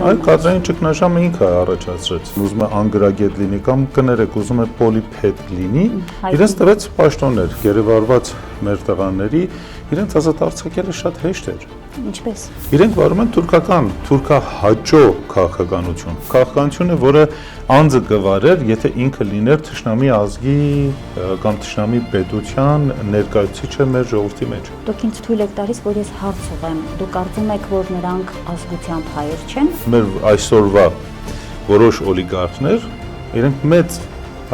Այ կադրային ճգնաժամը ինքը առաջացրեց։ Ուզում է անգրագետ լինի կամ կներեք, ուզում է պոլիփեդ լինի, իրենց տվեց պաշտոններ, գերեվարված մեր տղաների, իրենց ազատ արձակելը շատ հեշտ էր։ Ինչպես։ Իրենք վարում են թուրքահաճո քաղաքականություն։ Քաղաքականությունը, որը անձը կվարեր, եթե ինքը լիներ թշնամի ազգի կամ թշնամի պետության ներկայացուցիչը մեր ժողովրդի մեջ։ Դուք ինձ թույլ եք տալիս, որ ես հարց ուղղեմ։ Դուք կարծում եք, որ նրանք ազգությամբ հայեր չեն։ Մեր այսօրվա որոշ օլիգարխներ, իրենք մեծ,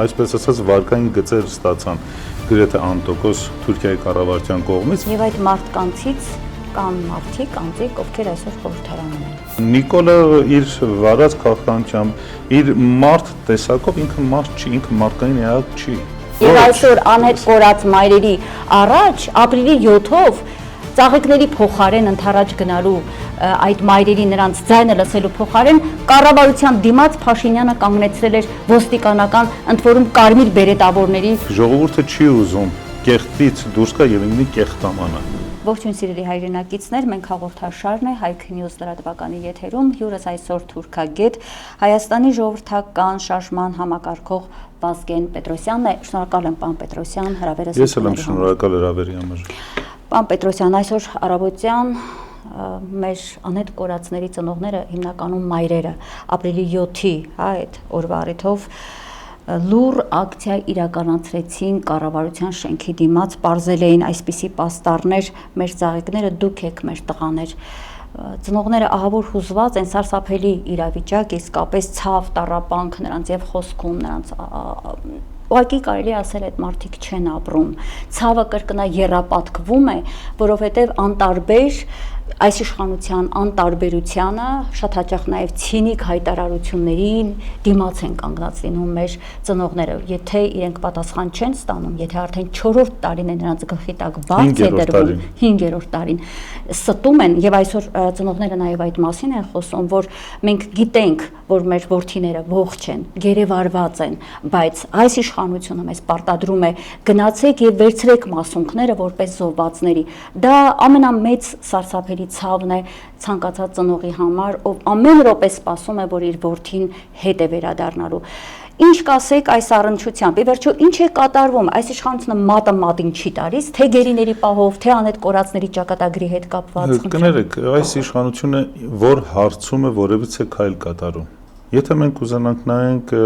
այսպես ասած, վարկային գծեր ստացան գրեթե անտոկոս Թուրքիայի կառավարության կողմից։ Եվ այդ մարդկանցից կան մարդիկ, անձիկ, ովքեր այսօր խորհրդարանում են։ Նիկոլը իր վարած քաղաքականությամբ, իր մարդ տեսակով ինքը մարդ չի, ինքը մարդկային էակ չի։ Եվ այսօր անհետ կորած մայրերի առաջ ապրիլի 7-ով ծաղիկների փոխարեն ընթരാճ գնալու այդ մայրերի նրանց ձայնը լսելու փոխարեն կառավարության դիմաց Փաշինյանը կանգնեցրել էր ոստիկանական, ընդ որում կարմիր բերետավորների։ Ժողովուրդը չի ուզում կեղտից դուրս գա եւ ինքնին կեղտամանա։ Ողջույն սիրելի հայրենակիցներ, մենք հաղորդաշարն է Հայք News լրատվականի եթերում, հյուրս այսօր թուրքագետ Հայաստանի ժողովրդական շարժման համակարգող Վազգեն Պետրոսյանն է։ Շնորհակալ եմ, պարոն Պետրոսյան, հրավերս։ Ես էլ եմ շնորհակալ հրավերի համար։ Պարոն Պետրոսյան, այսօր առավոտյան մեր անհետ կորածների ծնողները, հիմնականում մայրերը, ապրիլի 7-ի, այդ օրվա առիթով լուր ակցիա իրականացրեցին կառավարության շենքի դիմաց, պարզել էին այսպիսի պաստառներ, մեր ծաղիկները դուք եք մեր տղաներ։ Ծնողները ահավոր հուզված են, սարսափելի իրավիճակ, իսկապես ցավ, տառապանք նրանց եւ խոսքում նրանց ուղղակի կարելի ասել այդ մարդիկ չեն ապրում։ Ցավը կրկնա եռապատկվում է, որովհետեւ անտարբեր այս իշխանության անտարբերությանը շատ հաճախ նաև ցինիկ հայտարարություններին դիմաց են կանգնած լինում մեր ծնողները, եթե իրենք պատասխան չեն ստանում, եթե արդեն 4-րդ տարին է նրանց գլխի տակ բաց է դրվում, 5-րդ տարին ստում են եւ այսօր ծնողները նաև այդ մասին են խոսում, որ մենք գիտենք, որ մեր որդիները ողջ են, գերեվարված են, բայց այս իշխանությունը մեզ պարտադրում է գնացեք եւ վերցրեք մասունքները որպես զոհվածների։ Դա ամենամեծ սարսափելի ցավն է ցանկացած ծնողի համար, ով ամեն րոպե սպասում է, որ իր որդին հետ է վերադառնալու։ Ինչ կասեք այս առնչությամբ։ Ի վերջո ինչ է կատարվում։ Այս իշխանությունը մատը մատին չի տալիս, թե գերիների պահով, թե անհետ կորածների ճակատագրի հետ կապված։ Կներեք, այս իշխանությունը որ հարցում է որևիցե քայլ կատարում։ Եթե մենք ուզենանք նայենք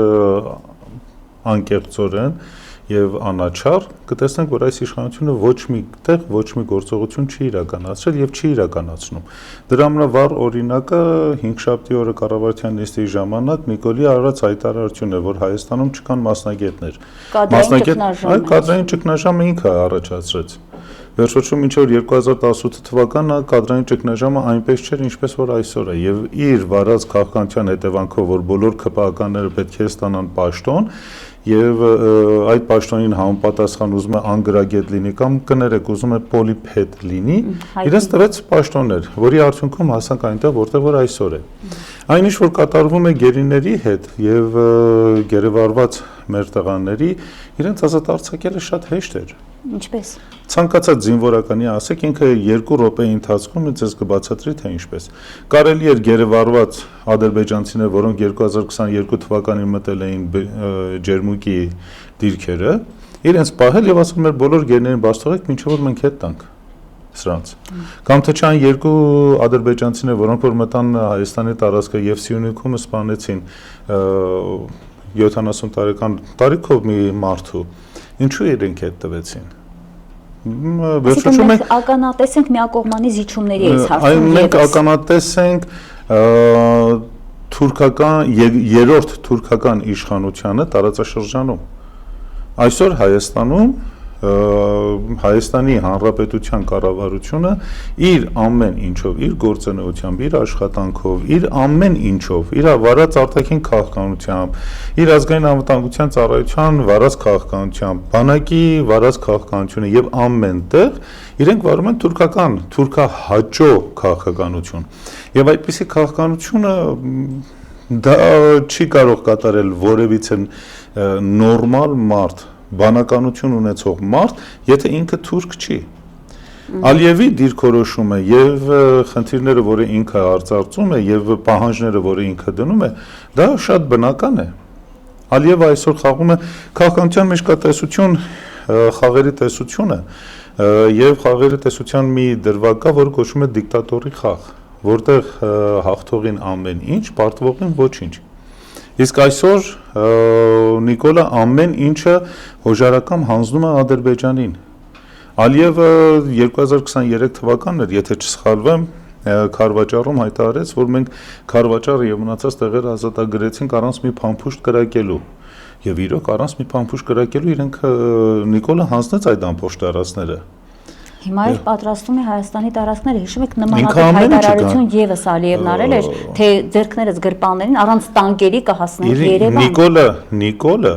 անկեղծորեն եւ անաչառ, կտեսնենք, որ այս իշխանությունը ոչ մի տեղ ոչ մի գործողություն չի իրականացրել եւ չի իրականացնում։ Դրա ամենավառ օրինակը 5-շաբթի օրը կառավարության նիստի ժամանակ Նիկոլի արարած հայտարարությունն է, որ Հայաստանում չկան մասնագետներ։ Կադրային ճգնաժամը ինքը առաջացրեց։ Վերջում ինչ որ 2018 թվականն կադրային ճգնաժամը այնպես չէր, ինչպես որ այսօր է, եւ իր վարած քաղաքականության հետևանքով, որ բոլոր ԿՊԱ-ները պետք է ստանան պաշտոն, եւ այդ պաշտոնին համապատասխան ուզում է անգրագետ լինի կամ կներեք, ուզում է պոլիփեդ լինի, իրենց տվեց պաշտոններ, որի արդյունքում հասանք այնտեղ, որտեղ որ այսօր է։ Այնինչ որ կատարվում է գերիների հետ եւ գերեվարված մեր տղաների, իրենց ազատ արձակելը շատ հեշտ էր։ Ինչպես։ Ցանկացած զինվորականի ասեք, ինքը 2 րոպեի ընթացքում ձեզ կբացատրի, թե ինչպես։ Կարելի էր գերեվարված ադրբեջանցիներ, որոնք 2022 թվականին մտել էին ջերմուկի դիրքերը, իրենց պահել եւ ասել մեր բոլոր գերիներին բաց թողեք, մինչեւ որ մենք հետ տանք սրանց։ Կամ թե չան 2 ադրբեջանցիներ, որոնք որ մտան Հայաստանի տարածքը եւ Սյունիքում սպանեցին 70 տարեկան տարիքով մի մարդու, ինչու իրենք հետ տվեցին։ Մենք ականատես ենք միակողմանի զիջումների այս հարցում։ Մենք ականատես ենք թուրքական երրորդ թուրքական իշխանությանը տարածաշրջանում։ Այսօր Հայաստանում Հայաստանի Հանրապետության կառավարությունը իր ամեն ինչով, իր գործունեությամբ, իր աշխատանքով, իր ամեն ինչով, իր վարած արտաքին քաղաքականությամբ, իր ազգային անվտանգության ծառայության վարած քաղաքականությամբ, բանակի վարած քաղաքականությունը եւ ամենտեղ իրենք վարում են թուրքահաճո քաղաքականություն։ Եվ այդպիսի քաղաքականությունը դա չի կարող կատարել որևիցե նորմալ մարդ, բանականություն ունեցող մարդ, եթե ինքը թուրք չի։ Ալիևի դիրքորոշումը եւ խնդիրները, որը ինքը արծարծում է եւ պահանջները, որը ինքը դնում է, դա շատ բնական է։ Ալիևը այսօր խաղում է քաղաքականության մեջ կա տեսություն, խաղերի տեսությունը եւ խաղերի տեսության մի դրվագ կա, որը կոչվում է դիկտատորի խաղ, որտեղ հաղթողին ամեն ինչ, պարտվողին ոչինչ։ Իսկ այսօր Նիկոլա ամեն ինչը հոժարակամ հանձնում է Ադրբեջանին։ Ալիևը 2023 թվականն էր, եթե չսխալվեմ, Քարվաճառում հայտարարեց, որ մենք Քարվաճառը եւ մնացած տեղերը ազատագրեցինք առանց մի փամփուշտ կրակելու։ Եվ իրոք առանց մի փամփուշտ կրակելու իրենք Նիկոլը հանձնեց այդ ամբողջ տարածքները։ Հիմա էլ պատրաստում է Հայաստանի տարածքները, հիշում եք նմանատիպ հայտարարություն եւս Ալիևն արել էր, թե ձեռքներս գրպաններին առանց տանկերի կհասնենք Երևան։ Նիկոլը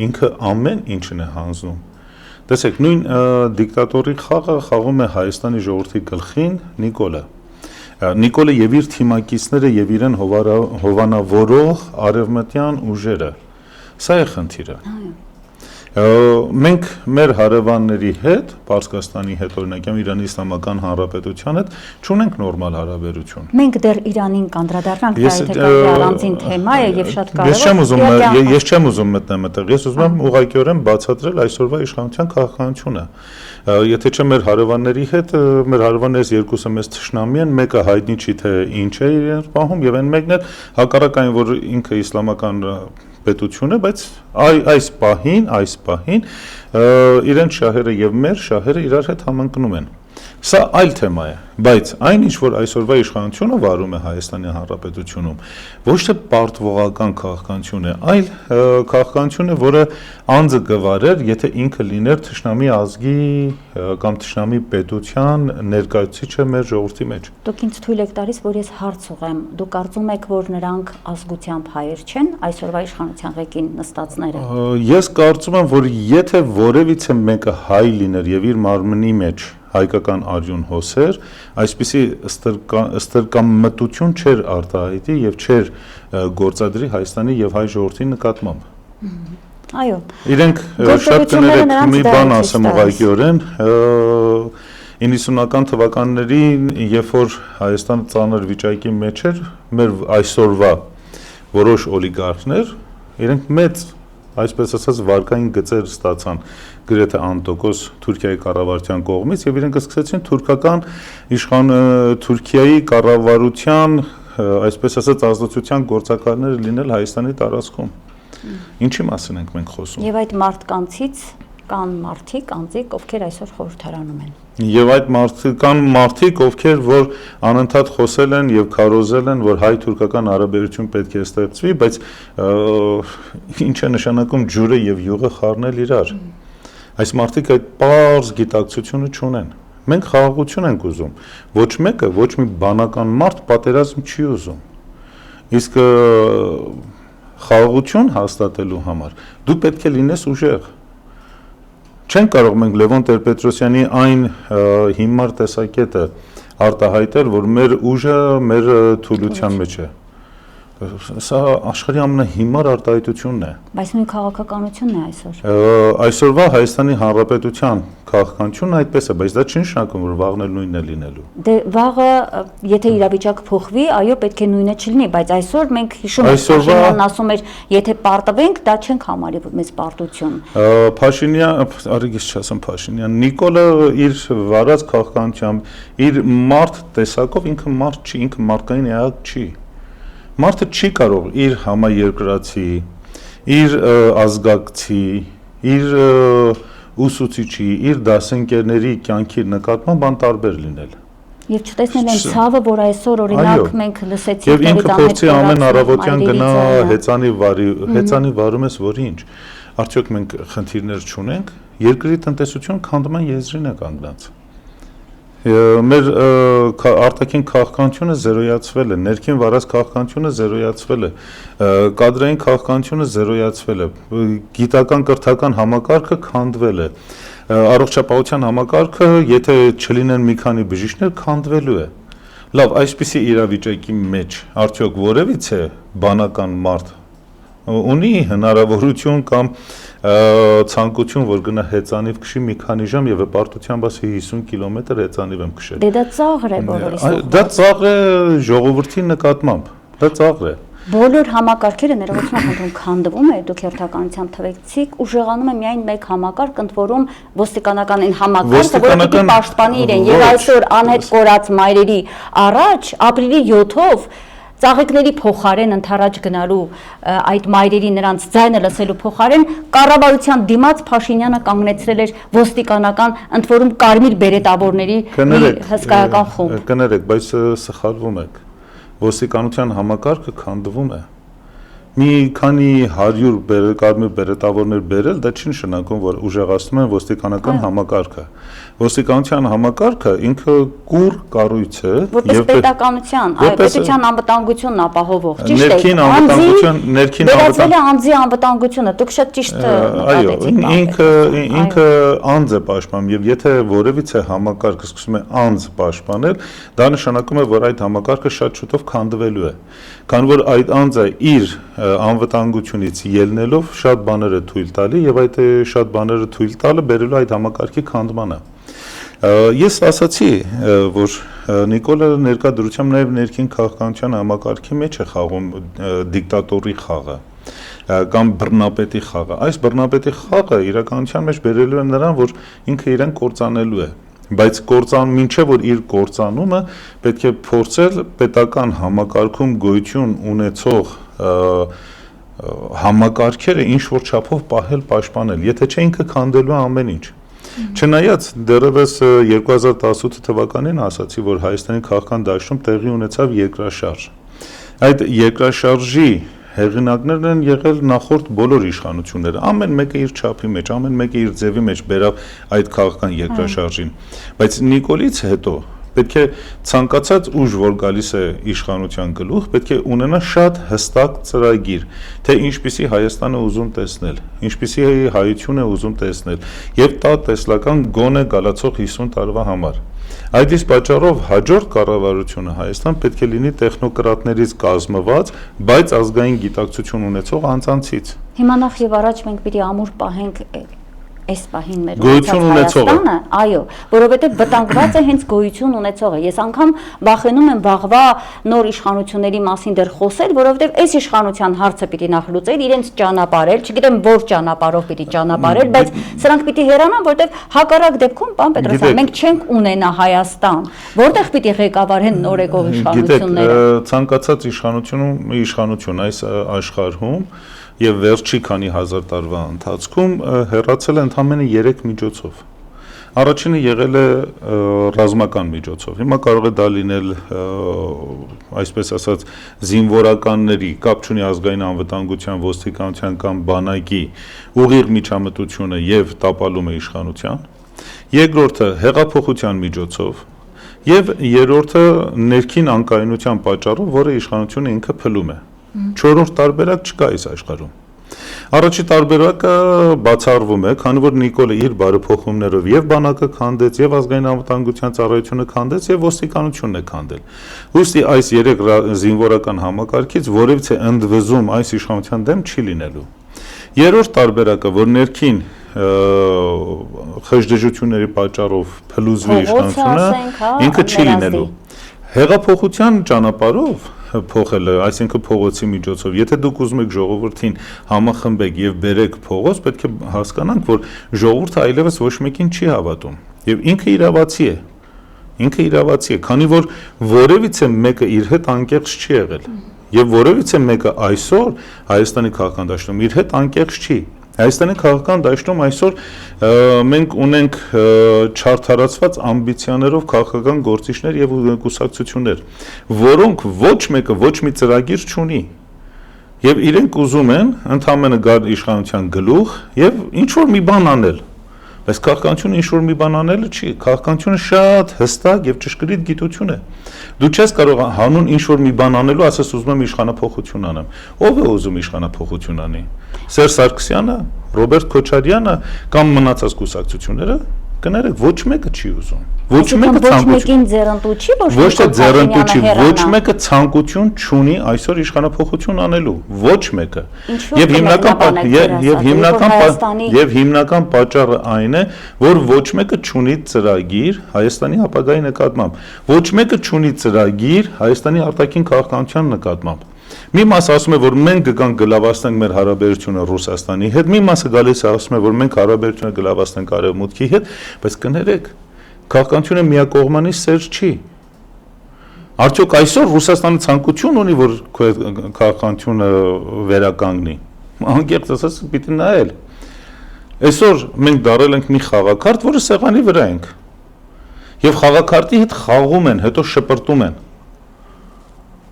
ինքը ամեն ինչն է հանձնում։ Տեսեք, նույն դիկտատորի խաղը խաղում է Հայաստանի ժողովրդի գլխին Նիկոլը եւ իր թիմակիցները եւ իրեն հովանավորող արևմտյան ուժերը։ Սա է խնդիրը։ Մենք մեր հարևանների հետ, Պարսկաստանի հետ, օրինակ Իրանի Իսլամական Հանրապետության հետ չունենք նորմալ հարաբերություն։ Մենք դեռ Իրանին կանդրադառնանք, դա եթե առանձին թեմա է եւ շատ կարևոր։ Ես չեմ ուզում մտնեմ այդտեղ, ես ուզում եմ ուղղակիորեն բացատրել այսօրվա իշխանության քաղաքականությունը։ Եթե չէ մեր հարևանների հետ, մեր հարևաններից երկուսը մեծ թշնամի են, մեկը հայտնի չի թե ինչ է իրենց պահում եւ այն մեկն էլ հակառակ այն, որ ինքը իսլամական պետություն է, բայց այս պահին իրենց շահերը եւ մեր շահերը իրար հետ համընկնում են։ Սա այլ թեմա է, բայց այն ինչ որ այսօրվա իշխանությունը վարում է Հայաստանի Հանրապետությունում, ոչ թե պարտվողական քաղաքականություն է, այլ քաղաքականություն է, որը անձը գվարեր, եթե ինքը լիներ թշնամի ազգի կամ թշնամի պետության ներկայացուցիչը մեր ժողովրդի մեջ։ Դուք ինձ թույլ եք տալիս, որ ես հարց ուղղեմ։ Դուք կարծում եք, որ նրանք ազգությամբ հայեր չեն, այսօրվա իշխանության ղեկին նստածները։ Ես կարծում եմ, որ եթե որևիցե մեկը հայ լիներ եւ իր մարմնի մեջ հայկական արյուն հոսեր, այսպիսի ստրկամտություն չէր արտահայտի եւ չէր գործադրի Հայաստանի եւ հայ ժողովրդի նկատմամբ։ Այո։ Իրենք շատ կներեք մի բան ասեմ ուղղակիորեն, 90-ական թվականներին, երբ որ Հայաստանը ծանր վիճակի մեջ էր, մեր այսօրվա որոշ օլիգարխներ, իրենք մեծ այսպես ասած վարկային գծեր ստացան գրեթե անտոկոս Թուրքիայի կառավարության կողմից եւ իրենք սկսեցին Թուրքիայի կառավարության այսպես ասած ազդեցության գործակալները լինել Հայաստանի տարածքում։ Ինչի մասին ենք մենք խոսում։ Եվ այդ մարդկանցից կան մարդիկ, անձիկ, ովքեր այսօր խորհրդարանում են։ Եվ այդ կան մարդիկ, ովքեր որ անընդհատ խոսել են եւ քարոզել են, որ հայ-թուրքական հարաբերություն պետք է ստեղծվի, բայց ինչ է նշանակում ջուրը եւ յուղը խառնել իրար։ Այս մարդիկ այդ պարզ գիտակցությունը չունեն։ Մենք խաղաղություն ենք ուզում։ Ոչ մեկը, ոչ մի բանական մարդ պատերազմ չի ուզում։ Իսկ խաղաղություն հաստատելու համար դու պետք է լինես ուժեղ։ Չեն կարող մենք Լևոն Տեր-Պետրոսյանի այն հիմար տեսակետը արտահայտել, որ մեր ուժը մեր թուլության մեջ է։ Սա աշխարհի ամենահիմար արտահայտությունն է։ Բայց նույն քաղաքականությունն է այսօր։ Այսօրվա Հայաստանի Հանրապետության քաղաքականությունն այդպես է, բայց դա չի նշանակում, որ վաղն էլ նույնն է լինելու։ Դե վաղը, եթե իրավիճակը փոխվի, այո, պետք է նույնը չլինի, բայց այսօր մենք հիշում ենք, Փաշինյանն ասում էր, եթե պարտվենք, դա չենք համարի մեծ պարտություն։ Նիկոլը իր վարած քաղաքականությամբ, իր մարդ տեսակով ինքը մարդ չի, ինքը մարդկային էակ չի։ Մարդը չի կարող իր համաերկրացի, իր ազգակցի, իր ուսուցիչի, իր դասընկերների կյանքի նկատմամբ անտարբեր լինել։ Եվ չտեսնել այն ցավը, որ այսօր օրինակ մենք լսեցինք եւ ինքը փորձի ամեն առավոտյան գնա հեծանի վարում ես, որ ինչ։ Արդյոք մենք խնդիրներ չունենք, երկրի տնտեսությունը քանդման եզրին է կանգնած։ Մեր արտաքին քաղաքականությունը զերոյացվել է, ներքին վարած քաղաքականությունը զերոյացվել է, կադրային քաղաքականությունը զերոյացվել է, գիտական կրթական համակարգը քանդվել է, առողջապահության համակարգը, եթե չլինեն մի քանի բժիշկներ, քանդվելու է։ Լավ, այսպիսի իրավիճակի մեջ արդյոք որևիցե բանական մարդ ունի հնարավորություն կամ ցանկություն, որ գնա հեծանիվ քշի մի քանի ժամ եւ հպարտությամբ ասի 50 կիլոմետր հեծանիվ եմ քշել։ Դե դա ծաղր է բոլորիս։ Դա ծաղր է ժողովրդի նկատմամբ։ Դա ծաղր է։ Բոլոր համակարգերը ներողություն խնդրում քանդվում է, դուք հերթականությամբ թվեցիք, ուժեղանում է միայն մեկ համակարգ, ընդ որում ոստիկանական այն համակարգը, որը պիտի պաշտպանի իրեն, եւ այսօր անհետ կորած մայրերի առաջ ապրիլի 7-ով ծաղիկների փոխարեն ընթരാճ գնալու այդ մայրերի նրանց ձայնը լսելու փոխարեն կառավարության դիմաց Փաշինյանը կանգնեցրել էր ոստիկանական, ընդ որում կարմիր բերետավորների հսկայական խումբ։ Կներեք, բայց սխալվում եք։ Ոստիկանության համակարգը քանդվում է։ Մի քանի 100 կարմիր բերետավորներ բերել, դա չի նշանակում, որ ուժեղացնում են ոստիկանական համակարգը։ Ոստիկանության համակարգը ինքը կուռ կառույց է, որպես պետականության, պետության անվտանգությունն ապահովող, ճիշտ է։ Ներքին անվտանգություն, վերածվել է անձի անվտանգությունը, դուք շատ ճիշտ նկատեցիք։ Ինքը անձ է պաշտպանում, եւ եթե որևիցե համակարգ սկսում է անձ պաշտպանել, դա նշանակում է, որ այդ համակարգը շատ շուտով քանդվելու է։ Քանի որ այդ անձը իր անվտանգությունից ելնելով շատ բաներ է թույլ տալի եւ այդ շատ բաները թույլ տալը բերելու այդ համակարգի քանդմանը։ Ես ասացի, որ Նիկոլը ներկա դրությամբ նաեւ ներքին քաղաքականության համակարգի մեջ է խաղում դիկտատորի խաղը կամ բռնապետի խաղը։ Այս բռնապետի խաղը իրականության մեջ բերելու է նրան, որ ինքը իրեն կործանելու է։ Բայց մինչև որ իր կործանումը պետք է փորձել պետական համակարգում գոյություն ունեցող համակարգերը ինչ որ չափով պահել, պաշտպանել, եթե չէ ինքը քանդելու է ամեն ինչ։ Չնայած դեռևս 2018 թվականին ասացի, որ Հայաստանի քաղաքական դաշտում տեղի ունեցավ երկրաշարժ։ Այդ երկրաշարժի հեղինակներն են եղել նախորդ բոլոր իշխանությունները, ամեն մեկը իր չափի մեջ, ամեն մեկը իր ձևի մեջ բերավ այդ քաղաքական երկրաշարժին, բայց Նիկոլից հետո պետք է ցանկացած ուժ, որ գալիս է իշխանության գլուխ, պետք է ունենա շատ հստակ ծրագիր, թե ինչպիսի Հայաստան է ուզում տեսնել, ինչպիսի հայություն է ուզում տեսնել եւ տա տեսլական գոնե գալացող 50 տարվա համար։ Այդ իսկ պատճառով հաջորդ կառավարությունը Հայաստան պետք է լինի տեխնոկրատներից կազմված, բայց ազգային գիտակցություն ունեցող անձանցից։ Հիմա նախ եւ առաջ մենք պիտի ամուր պահենք այս պահին մեր գոյություն ունեցողը, այո, որովհետեւ վտանգված է հենց գոյություն ունեցողը։ Ես անգամ վախենում եմ վաղվա նոր իշխանությունների մասին դեռ խոսել, որովհետեւ այս իշխանության հարցը պիտի նախ լուծել, իրենց ճանապարհել, չգիտեմ որ ճանապարհով պիտի ճանապարհել, բայց սրանք պիտի հեռանան, որովհետեւ հակառակ դեպքում, պարոն Պետրոսյան, մենք չենք ունենա Հայաստան, որտեղ պիտի ղեկավարեն նորեկող իշխանությունները։ Ցանկացած իշխանություն այս աշխարհում եւ վերջի քանի հազար տարվա ընթացքում հեռացել է ընդամենը 3 միջոցով։ Առաջինը եղել է ռազմական միջոցով։ Հիմա կարող է դա լինել այսպես ասած զինվորականների, կապ չունի ազգային անվտանգության, ոստիկանության կամ բանակի ուղիղ միջամտությունը եւ տապալումը իշխանության։ Երկրորդը հեղափոխության միջոցով եւ երրորդը ներքին անկայունության պատճառով, որը իշխանությունը ինքը փլում է։ Չորրորդ տարբերակ չկա այս աշխարհում։ Առաջի տարբերակը բացառվում է, քանի որ Նիկոլը իր բարեփոխումներով եւ բանակը քանդեց, եւ ազգային անվտանգության ծառայությունը քանդեց, եւ ոստիկանությունն է քանդել։ Ուստի այս 3 զինվորական համակարգից որևիցե ընդվզում այս իշխանության դեմ չի լինելու։ Երրորդ տարբերակը, որ ներքին խժդժությունների պատճառով փլուզվի իշխանությունը, ինքը չի լինելու։ Հեղափոխության ճանապարհով փոխելը, այսինքն փողոցի միջոցով, եթե դուք ուզում եք ժողովրդին համախմբեք եւ բերեք փողոց, պետք է հասկանանք, որ ժողովուրդը այլևս ոչ մեկին չի հավատում եւ ինքը իրավացի է։ Ինքը իրավացի է, քանի որ որևիցե մեկը իր հետ անկեղծ չի եղել եւ որևիցե մեկը այսօր Հայաստանի քաղաքական դաշտում իր հետ անկեղծ չի։ Հայաստանի քաղաքական դաշտում այսօր մենք ունենք չարթարացված ամբիցիաներով քաղաքական գործիչներ եւ կուսակցություններ, որոնք ոչ մեկը ոչ մի ծրագիր չունի։ Եվ իրենք ուզում են ընդհանրապես գալ իշխանության գլուխ եւ ինչ որ մի բան անել։ Բայց քաղաքականությունը ինչ որ մի բան անելը չի, քաղաքականությունը շատ հստակ եւ ճշգրիտ գիտություն է։ Դու չես կարող հանուն ինչ որ մի բան անելու, ասես ուզում եմ իշխանափոխություն անեմ։ Ո՞վ է ուզում իշխանափոխություն անի։ Սերժ Սարգսյանը, Ռոբերտ Քոչարյանը կամ մնացած կուսակցությունները, կներեք, ոչ մեկը չի ուզում։ Ոչ մեկը ցանկություն ձեռնտու չի, ոչ թե ձեռնտու չի, ոչ մեկը ցանկություն չունի այսօր իշխանափոխություն անելու, ոչ մեկը։ Եվ հիմնական պատճառը այն է, որ ոչ մեկը չունի ծրագիր Հայաստանի ապագայի նկատմամբ, ոչ մեկը չունի ծրագիր Հայաստանի արտաքին քաղաքականության նկատմամբ։ Մի մասը ասում է, որ մենք կգանք գլավացնենք մեր հարաբերությունը Ռուսաստանի հետ, մի մասը գալիս է ասում է, որ մենք հարաբերությունը գլավացնենք Արևմուտքի հետ, բայց կներեք, քաղաքականությունը միակողմանի սեր չի։ Արդյոք այսօր Ռուսաստանը ցանկություն ունի, որ քաղաքականությունը վերականգնի։ Անկեղծ ասած, պիտի նայել։ Այսօր մենք դարել ենք մի խաղաքարտ, որը սեղանի վրա ենք։ Եվ խաղաքարտի հետ խաղում են, հետո շպրտում են։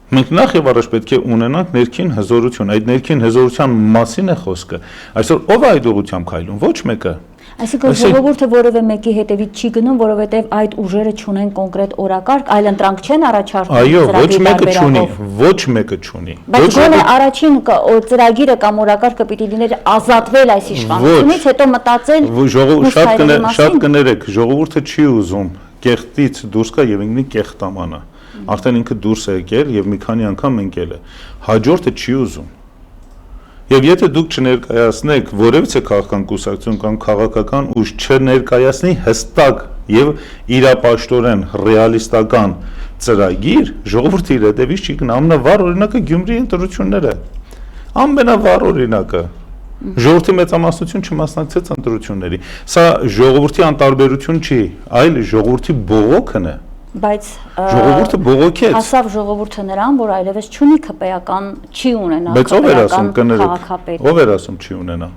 Մենք նախ եւ առաջ պետք է ունենանք ներքին հզորություն, այդ ներքին հզորության մասին է խոսքը։ Այսօր ով է այդ ուղղությամբ քայլում, ոչ մեկը։ Այսինքն ժողովուրդը որևէ մեկի հետևից չի գնում, որովհետեւ այդ ուժերը չունեն կոնկրետ օրակարգ, այլ ընտրանք չեն առաջարկում։ Այո, ոչ մեկը չունի։ Բայց գոնե առաջին ծրագիրը կամ օրակարգը պիտի լիներ ազատվել այս իշխանությունից, հետո մտածել շատ կներեք, ժողովուրդը չի ուզում կեղտից դուրս գա եւ ինքնին կեղտամանա։ Արդեն ինքը դուրս է եկել եւ մի քանի անգամ ընկել է։ Հաջորդը չի ուզում։ Եվ եթե դուք չներկայացնեք որևիցե քաղաքական կուսակցություն կամ քաղաքական ուժ չներկայացնի հստակ եւ իրապաշտորեն ռեալիստական ծրագիր, ժողովուրդը իր հետևից չի գնա։ Ամենավառ օրինակը Գյումրիի ընտրությունները։ Ամենավառ օրինակը։ Ժողովրդի մեծամասնություն չմասնակցեց ընտրությունների։ Սա ժողովրդի անտարբերություն չի, այլ ժողովրդի բողոքն է։ Բայց ժողովուրդը բողոքեց։ Հասավ ժողովուրդը նրան, որ այլևս չունի քպեական, չի ունենա քպեական քաղաքապետ։ Ով էր ասում չի ունենա։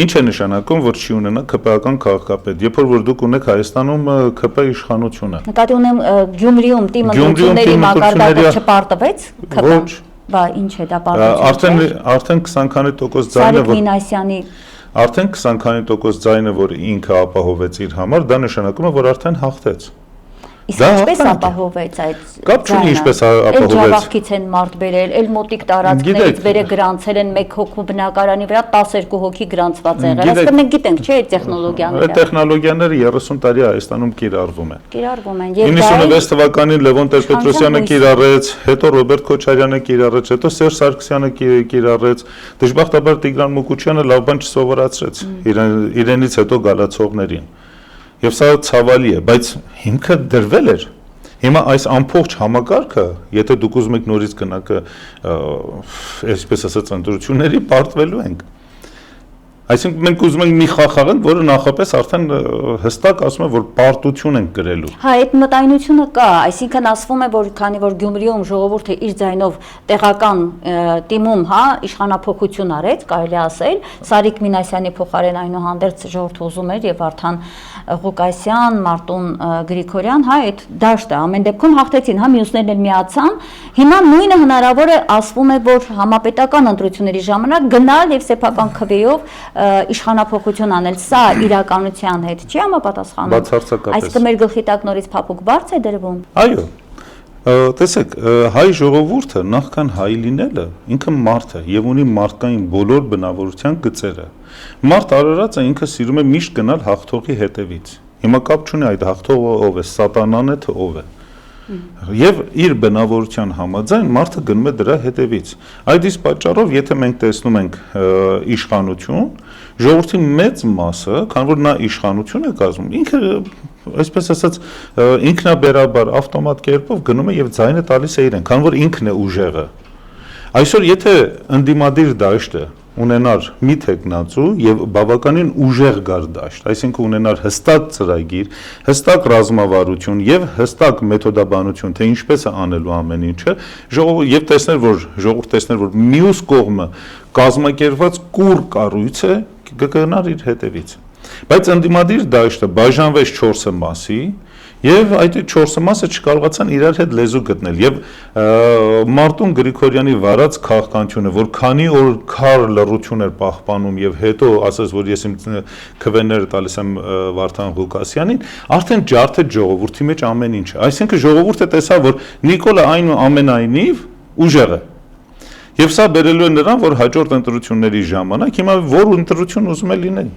Ինչ է նշանակում, որ չի ունենա քպեական քաղաքապետ, երբ որ դուք ունեք Հայաստանում ՔՊ իշխանությունը։ Նկատի ունեմ Գյումրիում թիմ ընտրությունների մակարդակը չպարտվեց ՔՊ։ Բա ինչ է դա պարտություն։ Արդեն 20% ձայնը Սարիկ Մինասյանի արդեն 20% ձայնը, որ ինքը ապահովեց իր համար, դա նշանակում է, որ արդեն հաղթեց։ Իսկ ինչպես ապահովեց այդ կապ չունի ինչպես ապահովեց։ Էլ Ջավախից են մարդ բերել, էլ մոտիկ տարածքներից բերը գրանցել են 1 հոգու բնակարանի վրա 12 հոգի գրանցված եղել։ Այսինքն մենք գիտենք, չէ՞, այդ տեխնոլոգիաները։ Այդ տեխնոլոգիաները 30 տարի Հայաստանում կիրառվում են։ Կիրառվում են։ 96 թվականին Լևոն Տեր-Պետրոսյանը կիրառեց, հետո Ռոբերտ Քոչարյանը կիրառեց, հետո Սերժ Սարգսյանը կիրառեց։ Դժբախտաբար Տիգրան Մուկուչյանը լավ բան չսովորացրեց իրենից հետո գալացողներին։ Եվ սա ցավալի է, բայց հիմքը դրվել էր։ Հիմա այս ամբողջ համակարգը, եթե դուք ուզում եք նորից գնաք, այսպես ասած, ընտրությունների պարտվելու ենք։ Այսինքն մենք ուզում ենք մի խաղ խաղանք, որը նախապես արդեն հստակ ասում է, որ պարտություն ենք գրելու։ Հա, այդ մտայնությունը կա, այսինքն ասվում է, որ քանի որ Գյումրիում ժողովուրդը իր ձայնով տեղական տիմում, հա, իշխանափոխություն արեց, կարելի ասել, Սարիկ Մինասյանի փոխարեն այնուհանդերձ ժողովուրդը ուզում էր եւ արդեն Ղուկասյան, Մարտուն Գրիգորյան, հա, այդ դաշտը ամեն դեպքում հաղթեցին, հա, մյուսներն էլ միացան։ Հիմա նույնը հնարավոր է, ասվում է, որ համապետական ընտրությունների ժամանակ գնալ եւ սեփական քվեով իշխանափոխություն անել, սա իրականության հետ չի համապատասխանում։ Բացարձակապես։ Այսինքն մեր գլխի տակ նորից փափուկ բարձ է դրվում։ Այո։ Տեսեք, հայ ժողովուրդը նախքան հայ լինելը ինքը մարդ է եւ ունի մարդկային բոլոր բնավորության գծերը։ Մարդ արարածը ինքը սիրում է միշտ գնալ հաղթողի հետևից։ Հիմա կապ չունի այդ հաղթողը ով է, սատանան է թե ով է։ Եվ իր բնավորության համաձայն մարդը գնում է դրա հետևից։ Այդ իսկ պատճառով, եթե մենք տեսնում ենք իշխանություն, ժողովրդի մեծ մասը, քանի որ նա իշխանություն է կազմում, ինքը, այսպես ասած, ինքնաբերաբար ավտոմատ կերպով գնում է եւ ձայնը տալիս է իրեն, քանի որ ինքն է ուժեղը։ Այսօր եթե ընդդիմադիր դաշտը ունենար մի թեկնածու եւ բավականին ուժեղ գար դաշտ, այսինքն ունենար հստակ ծրագիր, հստակ ռազմավարություն եւ հստակ մեթոդաբանություն, թե ինչպես է անելու ամեն ինչը, եւ ժողովուրդ տեսներ, որ մյուս կողմը կազմակերպված կուռ կառույց է, կգնար իր հետևից։ Բայց ընդդիմադիր դաշտը բաժանվեց 4 մասի եւ այդ 4 մասը չկարողացան իրար հետ լեզու գտնել եւ Մարտուն Գրիգորյանի վարած քաղաքականությունը, որ քանի օր քար լռություն էր պահպանում եւ հետո ասաց, որ ես իմ քվեները տալիս եմ Վարդան Ղուկասյանին, արդեն ջարդեց ժողովրդի մեջ ամեն ինչը։ Այսինքն ժողովուրդը տեսավ, որ Նիկոլը ամենայնիվ ուժեղ է։ Եվ սա բերելու է նրան, որ հաջորդ ընտրությունների ժամանակ հիմա որ ընտրություն ուզում է լինել,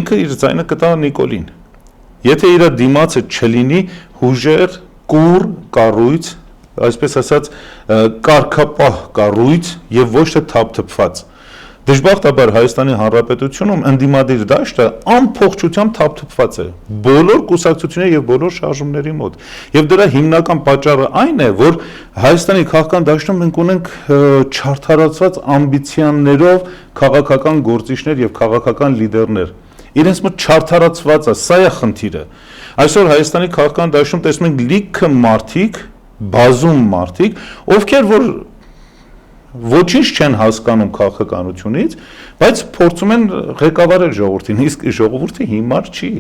ինքը իր ձայնը կտա Նիկոլին։ Եթե իր դիմացը չլինի հուժեր, կուր, կառույց, այսպես ասած, կարգապահ կառույց եւ ոչ թե թափթփված։ Դժբախտաբար Հայաստանի Հանրապետությունում ընդդիմադիր դաշտը ամբողջությամբ թափթփված է բոլոր կուսակցությունների եւ բոլոր շարժումների մոտ։ Եվ դրա հիմնական պատճառը այն է, որ Հայաստանի քաղաքական դաշտում մենք ունենք չարթարացված ամբիցիաներով քաղաքական գործիչներ եւ քաղաքական լիդերներ։ Իրենց մոտ չարթարացված է, սա է խնդիրը։ Այսօր Հայաստանի քաղաքական դաշտում տեսնում ենք լիքը մարդիկ, բազում մարդիկ, ովքեր որ ոչինչ չեն հասկանում քաղաքականությունից, բայց փորձում են ղեկավարել ժողովրդին, իսկ ժողովուրդը հիմար չի։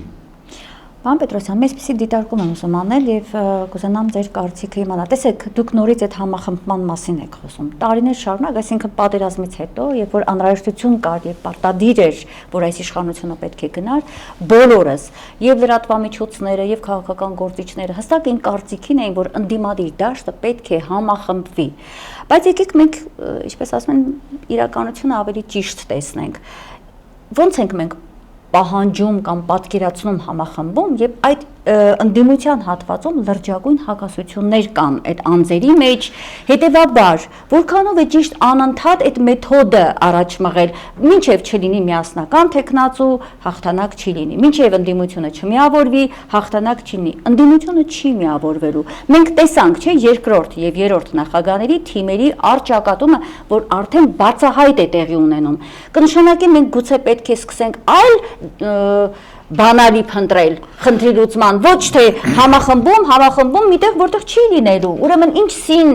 Պարոն Պետրոսյան, մեզ պիսի դիտարկում եմ ուզում անել եւ կուզենամ ձեր կարծիքը իմանալ։ Տեսեք, դուք նորից այդ համախմբման մասին եք խոսում։ Տարիներ շարունակ, այսինքն պատերազմից հետո, երբ որ անհրաժեշտություն կար եւ պարտադիր էր, որ այս իշխանությունը պետք է գնար, բոլորս, եւ լրատվամիջոցները, եւ քաղաքական գործիչները հստակ էին կարծիքին էին, որ ընդդիմադիր դաշտը պետք է համախմբվի։ Բայց եկեք մենք, ինչպես ասում են, իրականությունը ավելի ճիշտ տեսնենք։ Ոնց ենք մենք պահանջում կամ պատկերացնում համախմբում եւ այդ ընդդիմության հատվածում լրջագույն հակասություններ կան այդ անձերի մեջ, հետեւաբար որքանով է ճիշտ անընդհատ այդ մեթոդը առաջ մղել, մինչեւ չլինի միասնական տեխնացու, հաղթանակ չի լինի, մինչեւ ընդդիմությունը չմիավորվի, հաղթանակ չի լինի, ընդդիմությունը չի միավորվելու։ Մենք տեսանք, չէ, երկրորդ եւ երրորդ նախագահների թիմերի արճակատումը, որ արդեն բացահայտ է տեղի ունենում։ Կնշանակի մենք գուցե պետք է սկսենք այլ բանալի փնտրել խնդրի լուծման, ոչ թե համախմբում միտեղ որտեղ չի լինելու։ Ուրեմն ինչ սին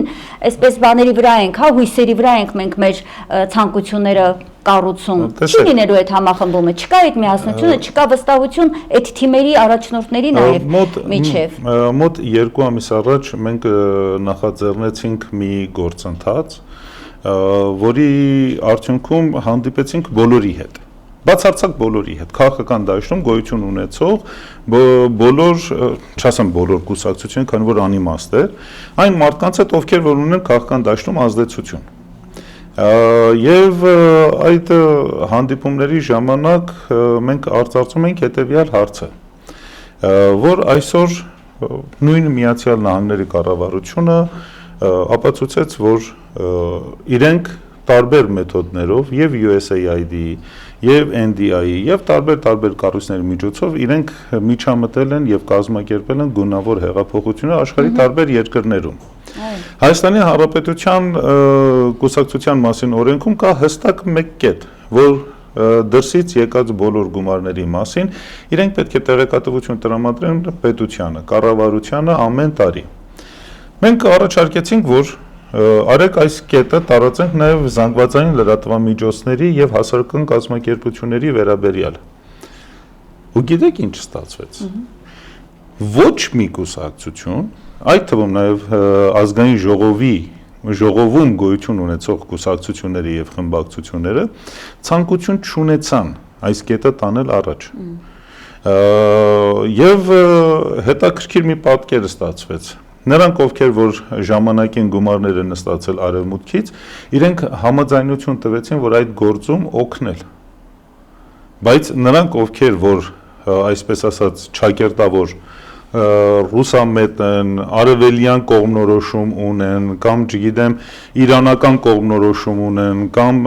այսպես բաների վրա ենք, հա, հույսերի վրա ենք մենք մեր ցանկությունները կառուցում։ Չի լինելու այդ համախմբումը, չկա այդ միասնությունը, չկա վստահություն այդ թիմերի առաջնորդների նաև միջև։ Մոտ 2 ամիս առաջ մենք նախաձեռնեցինք մի գործընթաց, որի արդյունքում հանդիպեցինք բոլորի հետ։ Բացարձակ բոլորի հետ, քաղաքական դաշտում գոյություն ունեցող բոլոր, չասեմ բոլոր կուսակցություն, քանի որ անիմաստ է, այն մարդկանց հետ, ովքեր որ ունեն քաղաքական դաշտում ազդեցություն։ Եվ այդ հանդիպումների ժամանակ մենք արծարծում ենք հետևյալ հարցը, որ այսօր նույն Միացյալ Նահանգների կառավարությունը ապացուցեց, որ իրենք տարբեր մեթոդներով եւ USAID-ի եւ NDI-ի եւ տարբեր կառույցների միջոցով իրենք միջամտել են եւ կազմակերպել են գունավոր հեղափոխություններ աշխարհի տարբեր երկրներում։ Հայաստանի Հանրապետության կուսակցության մասին օրենքում կա հստակ մեկ կետ, որ դրսից եկած բոլոր գումարների մասին իրենք պետք է տեղեկատվություն տրամադրեն պետությանը, կառավարությանը ամեն տարի։ Մենք առաջարկեցինք, որ արեք այս կետը տարածենք նաև զանգվածային լրատվամիջոցների եւ հասարակական կազմակերպությունների վերաբերյալ։ Ու գիտեք ինչ ստացվեց։ Ոչ մի կուսակցություն, այդ թվում նաև ազգային ժողովում գոյություն ունեցող կուսակցությունները եւ խմբակցությունները ցանկություն չունեցան այս կետը տանել առաջ։ Եվ հետաքրքիր մի պատկեր ստացվեց։ Նրանք, ովքեր որ ժամանակին գումարներ են ստացել արևմուտքից, իրենք համաձայնություն տվեցին, որ այդ գործում օգնել։ Բայց նրանք, ովքեր որ այսպես ասած չակերտավոր ռուսամետ են, արևելյան կողմնորոշում ունեն, կամ չգիտեմ, իրանական կողմնորոշում ունեն, կամ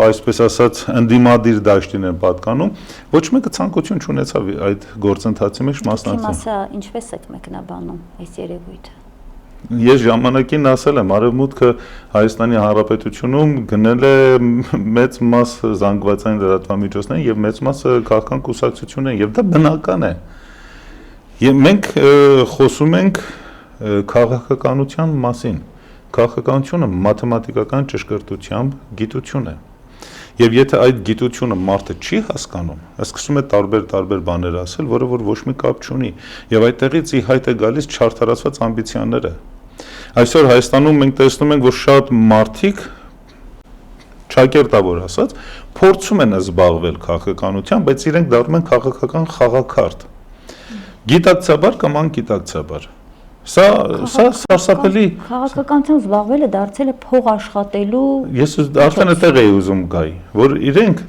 այսպես ասած ընդդիմադիր դաշտին են պատկանում, ոչ մեկը ցանկություն չունեցավ այդ գործընթացի մեջ մասնակցել։ Մասը ինչպես եք մեկնաբանում այս երևույթը։ Ես ժամանակին ասել եմ, Արևմուտքը Հայաստանի Հանրապետությունում գնել է մեծ մաս զանգվածային լրատվամիջոցներին եւ մեծ մասը քաղաքական կուսակցություններ են, եւ դա բնական է։ Եվ մենք խոսում ենք քաղաքականության մասին։ Քաղաքականությունը մաթեմատիկական ճշգրտությամբ գիտություն է։ Եվ եթե այդ գիտությունը մարդը չի հասկանում, սկսում է տարբեր բաներ ասել, որը որ ոչ մի կապ չունի, եւ այդտեղից ի հայտ է գալիս չարթարացված ամբիցիաները։ Այսօր Հայաստանում մենք տեսնում ենք, որ շատ մարդիկ չակերտավոր ասած, փորձում են զբաղվել քաղաքականությամբ, բայց իրենք դառնում են քաղաքական խաղաքարտ։ Գիտակցաբար կամ անգիտակցաբար։ Սա սարսափելի քաղաքականությամբ զբաղվելը դարձել է փող աշխատելու Ես արդեն այդտեղ էի ուզում գայի, որ իրենք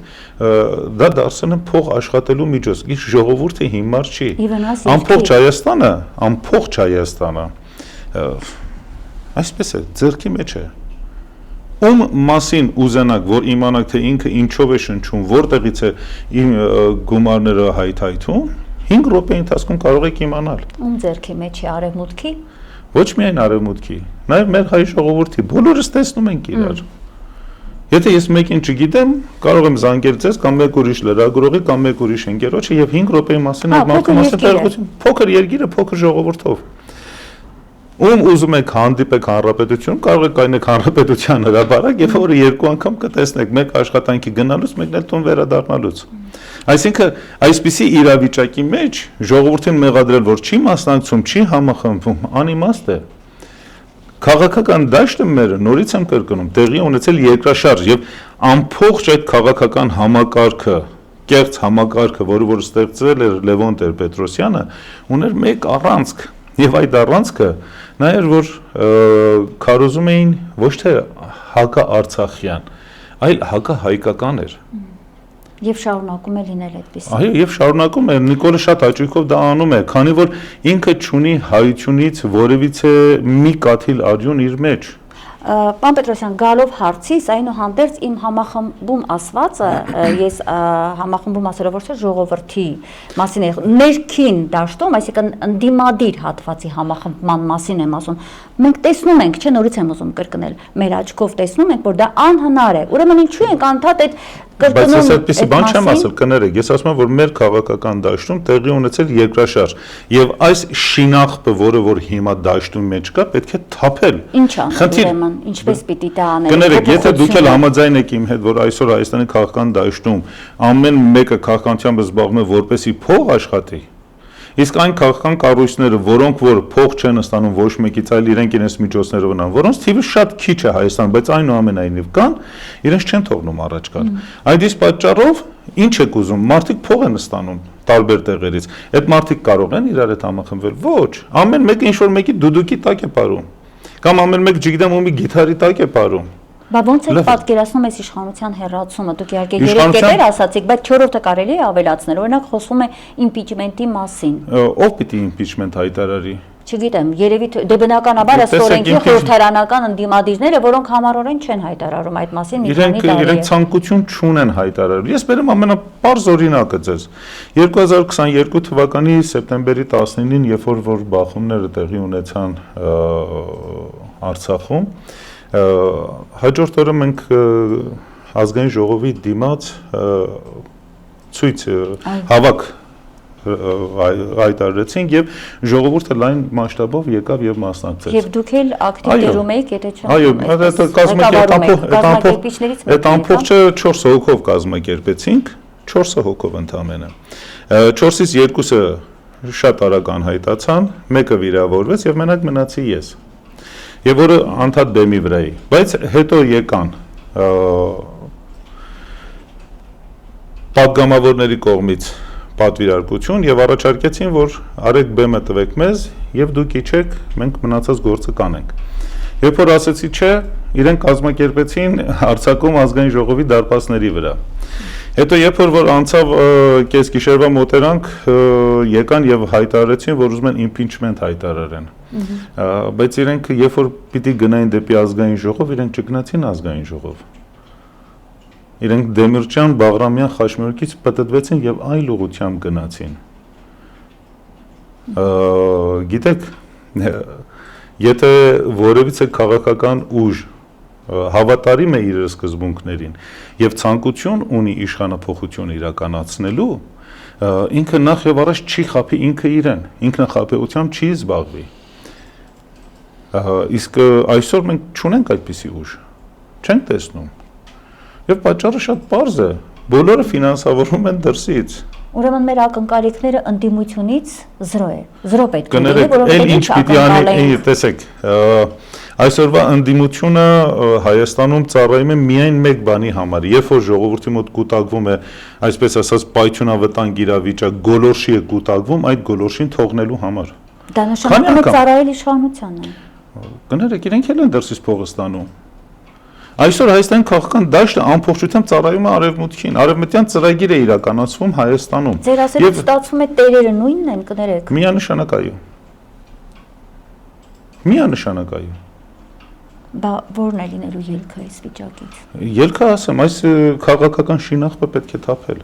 դա դարձել են փող աշխատելու միջոց, իսկ ժողովուրդը հիմար չի։ Ամբողջ Հայաստանը այսպես է, ձեռքի մեջ է։ Ում մասին ուզենակ, որ իմանաք, թե ինքը ինչով է շնչում, որտեղից է իր գումարները հայթայթում, 5 րոպեի ընթացքում կարող եք իմանալ։ Ում ձեռքի մեջ է արևմուտքի։ Ոչ միայն արևմուտքի, նաև մեր հայ ժողովրդի, բոլորս տեսնում ենք իրար։ Եթե ես մեկին չգիտեմ, կարող եմ զանգել ձեզ կամ մեկ ուրիշ լրագրողի կամ մեկ ուրիշ ընկերոջը եւ 5 րոպեի մասին այդ մարդու մասին տեղեկություն, փոքր երկիրը, փոքր ժողովրդով։ Ում ուզում եք հանդիպեք հանրապետությունում, կարող եք կայնեք հանրապետության հրապարակ եւ օրը 2 անգամ կտեսնեք, մեկ աշխատանքի գնալուց, մեկն էլ տուն վերադառնալուց։ Այսինքն, այսպիսի իրավիճակի մեջ ժողովրդին մեղադրել, որ չի մասնակցում, չի համախմբվում, անիմաստ է։ Քաղաքական դաշտը մերը նորից եմ կրկնում, տեղի ունեցել երկրաշարժ եւ ամբողջ այդ քաղաքական համակարգը, կեղծ համակարգը, որը ստեղծվել էր Լևոն Տեր-Պետրոսյանը, ուներ մեկ առանցք, եւ այդ առանցքը նա էր, որ քարոզում էին ոչ թե հակաարցախյան, այլ հակահայկական էր։ Եվ շարունակում է լինել այդպես։ Այո, եւ շարունակում է, Նիկոլը շատ հաճույքով դա անում է, քանի որ ինքը չունի հայությունից որևիցե մի կաթիլ արյուն իր մեջ։ Պարոն Պետրոսյան, գալով հարցից, այնուհանդերձ իմ համախմբում ասվածը, ես համախմբում ասելով որ չէ ժողովրդի մասին է, ներքին դաշտում, այսինքն ընդդիմադիր հատվածի համախմբման մասին եմ ասում, մենք տեսնում ենք, չէ, նորից եմ ուզում կրկնել, մեր աչքով տեսնում ենք, որ դա անհնար է, ուրեմն ինչու ենք անդադ այդ Բայց ես այդպիսի բան չեմ ասել, կներեք, ես ասում եմ, որ մեր քաղաքական դաշտում տեղի ունեցել երկրաշարժ եւ այս շինախպը, որը որ հիմա դաշտում մեջ կա, պետք է թափել։ Ինչ անենք, ուրեմն, ինչպես պիտի դա անենք։ Կներեք, եթե դուք էլ համաձայն եք իմ հետ, որ այսօր Հայաստանի քաղաքական դաշտում ամեն մեկը քաղաքականությամբ զբաղվում է որպեսի փող աշխատի, իսկ այն քաղաքական կառույցները, որոնք որ փող չեն ստանում ոչ մեկից, այլ իրենք իրենց միջոցներով ունեն, որոնց թիվը շատ քիչ է Հայաստանում, բայց այնուամենայնիվ կան, իրենց չեն թողնում առաջ գալ։ Այդ իսկ պատճառով ինչ եք ուզում, մարդիկ փող են ստանում տարբեր տեղերից։ Այդ մարդիկ կարող են իրար հետ համախմբվել։ Ոչ, ամեն մեկը ինչ որ մեկի դուդուկի տակ է ապարում։ Կամ ամեն մեկ չգիտեմ ումի գիտարի տակ է ապարում։ Բա ոնց է պատկերացնում այս իշխանության հեռացումը, դուք իհարկե երեք կետեր ասացիք, բայց 4-րդը կարելի է ավելացնել, օրինակ խոսում է իմպիչմենտի մասին։ Ով պիտի իմպիչմենտ հայտարարի։ Չգիտեմ, երևի դե բնականաբար ըստ օրենքի խորհրդարանական ընդդիմադիրները, որոնք համառորեն չեն հայտարարում այդ մասին մի քանի տարի է։ Իրենք ցանկություն չունեն հայտարարել։ Ես բերեմ ամենապարզ օրինակը ձեզ։ 2022 թվականի սեպտեմբերի 19-ին, երբ որ բախումները տեղի ունեցան Արցախում, հաջորդ օրը մենք ազգային ժողովի դիմաց ցույց հավաք հայտարարեցինք եւ ժողովուրդը լայն մասշտաբով եկավ եւ մասնակցեց։ Եվ դուք էլ ակտիվ դերում եք, եթե չեմ։ Այո, այդ ամբողջը 4 հոգով կազմակերպեցինք, 4 հոգով ընդամենը։ 4-ից 2-ը շատ արագ անհայտացան, մեկը վիրավորվեց եւ մենակ մնացի ես։ Եվ որը անդադ բեմի վրա էի, բայց հետո եկան պատգամավորների կողմից պատվիրարկություն եւ առաջարկեցին, որ արեք բեմը տվեք մեզ եւ դուք իջեք, մենք մնացած գործը կանենք։ Երբ որ ասեցի չէ, իրենք կազմակերպեցին Արցախում ազգային ժողովի դարպասների վրա։ Հետո երբ որ անցավ կեսգիշերվա մոտերանք, եկան եւ հայտարարեցին, որ ուզում են իմպիչմենտ հայտարարեն։ Բայց իրենք երբ որ պիտի գնային դեպի ազգային ժողով, իրենք չգնացին ազգային ժողով։ Իրենք Դեմիրճյան, Բաղրամյան, Խաչմերուկից պատտվեցին եւ այլ ուղղությամբ գնացին։ Գիտեք, եթե որևիցե քաղաքական ուժ հավատարիմ է իր սկզբունքներին եւ ցանկություն ունի իշխանափոխություն իրականացնելու, ինքը նախ եւ առաջ չի խափի ինքը իրեն, ինքնախապեությամբ չի զբաղվի։ Իսկ այսօր մենք չունենք այդպիսի ուժ, չենք տեսնում։ Եվ պատճառը շատ պարզ է, բոլորը ֆինանսավորվում են դրսից։ Ուրեմն մեր ակնկալիքները ընդդիմությունից 0 է, 0 պետք է լինի, որովհետեւ ինչ պիտի անի, տեսեք, այսօրվա ընդդիմությունը Հայաստանում ծառայում է միայն մեկ բանի համար, երբ որ ժողովրդի մոտ կուտակվում է, այսպես ասած, պայթյունավտանգ իրավիճակ, գոլորշի է կուտակվում, այդ գոլորշին թողնելու համար։ Դա նշանակում է ծառայել իշխանությանը։ Կներեք, իրենք էլ են դրսից փողը ստանում։ Այսօր Հայաստանի քաղաքական դաշտը ամբողջությամբ ծառայում է արևմուտքին, արևմտյան ծրագիր է իրականացվում Հայաստանում։ Ձեր ասելով ստացվում է տերերը նույնն են, կներեք։ Միանշանակ այո։ Բա ո՞րն է լինելու ելքը այս վիճակից։ Ելքը ասեմ, այս քաղաքական շինախը պետք է թափել։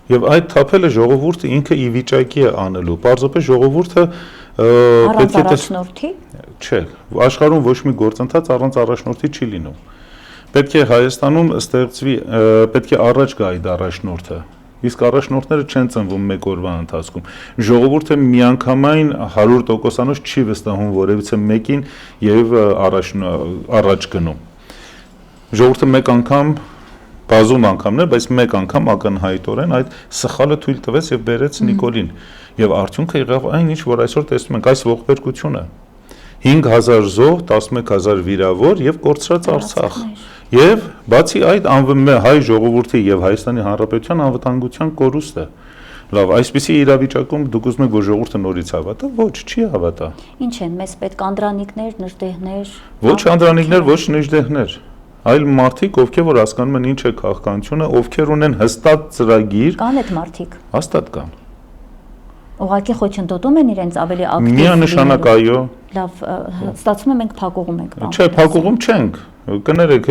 Եվ այդ թափելը ժողովուրդը ինքը ի վիճակի է անելու։ Պարզապես ժողովուրդը առանց առաջնորդի։ Չէ, աշխարհում ոչ մի գործընթաց առանց առաջնորդի չի լինում։ Պետք է Հայաստանում ստեղծվի, պետք է առաջ գա այդ առաջնորդը։ Իսկ առաջնորդները չեն ծնվում մեկ օրվա ընթացքում։ Ժողովուրդը միանգամայն 100%-անոց չի վստահում որևիցե մեկին եւ առաջ գնում։ Ժողովուրդը մեկ անգամ բազում անգամներ, բայց մեկ անգամ ակնհայտորեն այդ սխալը թույլ տվեց եւ բերեց Նիկոլին։ Եվ արդյունքը եղավ այն, ինչ որ այսօր տեսնում ենք, այս ողբերգությունը 5000 զոհ, 11000 վիրավոր եւ կորցրած Արցախ։ Եվ բացի այդ անվանում է հայ ժողովրդի եւ Հայաստանի Հանրապետության անվտանգության կորուստը։ Լավ, այսպիսի իրավիճակում դուք ուզում եք որ ժողովուրդը նորից հավատա, ոչ, չի հավատա։ Ինչ են, մեզ պետք անդրանիկներ, նժդեհներ։ Ոչ անդրանիկներ, ոչ նժդեհներ, այլ մարդիկ, ովքեր որ հասկանում են ինչ է քաղաքականությունը, ովքեր ունեն հստակ ծրագիր։ Կան այդ մարդիկ։ Հաստատ կան։ Ուղղակի խոչընդոտում են իրենց ավելի ակտիվ։ Միանշանակ այո։ Լավ, ստացվում է մենք փակուղում ենք։ Չէ, փակուղում չենք։ Կներեք,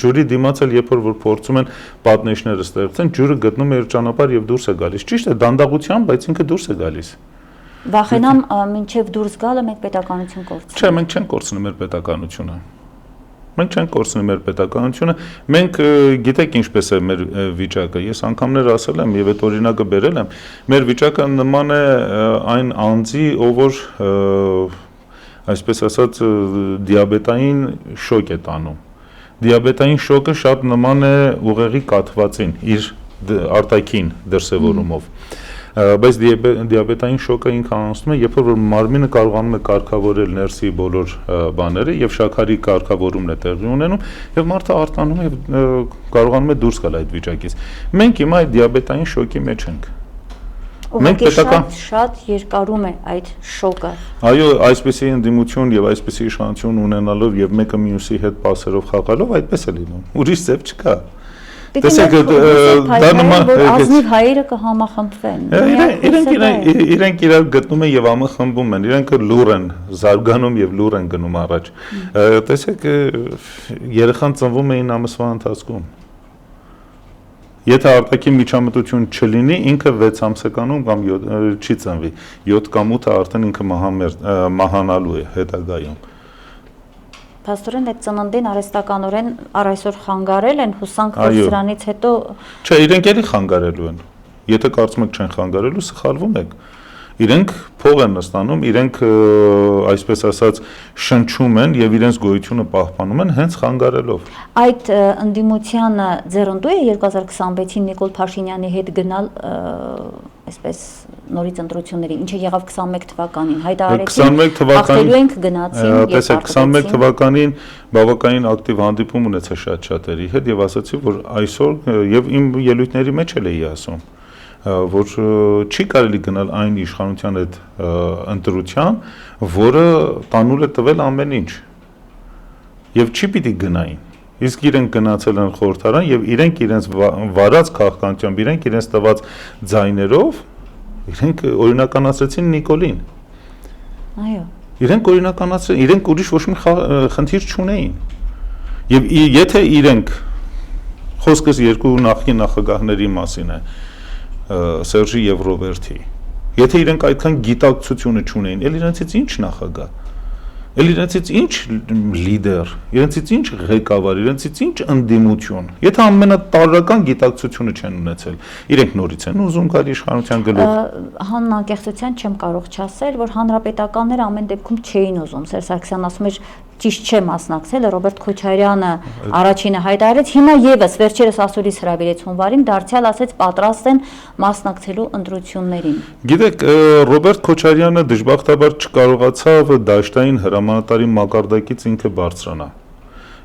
ջուրի դիմաց էլ երբ որ փորձում են պատնեշները ստեղծեն, ջուրը գտնում է իր ճանապարհ եւ դուրս է գալիս։ Ճիշտ է, դանդաղությամբ, բայց ինքը դուրս է գալիս։ Վախենամ մինչև դուրս գալը մենք պետականություն կորցնենք։ Չէ, մենք չենք կորցնում մեր պետականությունը։ Մենք չենք կորցնում մեր պետականությունը, մենք գիտեք ինչպես է մեր վիճակը, ես անգամներ ասել եմ եւ այդ օրինակը բերել եմ, մեր վիճակը նման է այն անձի, ով որ այսպես ասած դիաբետային շոկ է տանում։ Դիաբետային շոկը շատ նման է ուղեղի կաթվածին իր արտաքին դրսևորումով։ Բայց դիաբետային շոկը ինքը անցնում է, երբ որ մարմինը կարողանում է կարգավորել ներսի բոլոր բաները եւ շաքարի կարգավորումն է տեղի ունենում եւ մարդը արտանում է եւ կարողանում է դուրս գալ այդ վիճակից։ Մենք հիմա այդ դիաբետային շոկի մեջ ենք։ Մենք շատ երկարում է այդ շոկը։ Այո, այսպեսի ընդդիմություն եւ այսպեսի իշխանություն ունենալով եւ մեկը մյուսի հետ պասերով խաղալով այդպես է լինում։ Ուրիշ ձև չկա։ Տեսեք, դա նման ազնիվ հայերը կհամախմբվեն։ Իրենք իրար գտնում են եւ համախմբում են, իրենք լուր են զարգանում եւ լուր են գնում առաջ։ Տեսեք, երեխան ծնվում է 9 ամսվա ընթացքում։ Եթե արտաքին միջամտություն չլինի, ինքը 6 ամսեկանում կամ չի ծնվի, 7 կամ 8-ը արդեն ինքը մահանալու է հետագայում։ Փաստորեն այդ ծննդին արհեստականորեն առայսօր խանգարել են, հուսանք որ սրանից հետո։ Չէ, իրենք էլի խանգարելու են։ Եթե կարծում եք չեն խանգարելու, սխալվում եք։ Իրենք փող են ստանում, իրենք այսպես ասած շնչում են եւ իրենց գոյությունը պահպանում են հենց խանգարելով։ Այդ ընդդիմությանը ձեռնտու է 2026-ին Նիկոլ Փաշինյանի հետ գնալ այսպես նորից ընտրությունների, ինչը եղավ 21 թվականին, հայտարարեցին, հաղթելու ենք գնացին եւ տեսեք 21 թվականին բավականին ակտիվ հանդիպում ունեցա շատ-շատերի հետ եւ ասացի, որ այսօր եւ իմ ելույթների մեջ էլ էի ասում, որ չի կարելի գնալ այն իշխանության այդ ընտրության, որը տանուլ է տվել ամեն ինչ եւ չի պիտի գնային։ Իսկ իրենք գնացել են խորհրդարան եւ իրենք իրենց վարած քաղաքականությամբ, իրենք իրենց տված ձայներով իրենք օրինականացրեցին Նիկոլին։ Այո։ Իրենք օրինականացրեցին, իրենք ուրիշ ոչ մի խնդիր չունեին։ Եվ եթե իրենք խոսքս երկու նախկին նախագահների մասին է, Սերժի եւ Ռոբերտի, եթե իրենք այդքան գիտակցությունը չունեին, ել իրենցից ինչ նախագահ, ել իրենցից ինչ լիդեր, իրենցից ինչ ղեկավար, իրենցից ինչ ընդդիմություն, եթե ամենատարրական գիտակցությունը չեն ունեցել, իրենք նորից են ուզում գալ իշխանության գլուխ։ Հանն անկեղծության չեմ կարող չասել, որ հանրապետականները ամեն դեպքում չէին ուզում, Սերժ Սարգսյանն ասում էր ճիշտ չէ մասնակցել, Ռոբերտ Քոչարյանը առաջինը հայտարարեց, հիմա եւս վերջերս ասուլիս հրավիրեց հունվարին, դարձյալ ասեց պատրաստ են մասնակցելու ընտրություններին։ Գիտեք, Ռոբերտ Քոչարյանը դժբախտաբար չկարողացավ դաշտային հրամանատարի մակարդակից ինքը բարձրանա։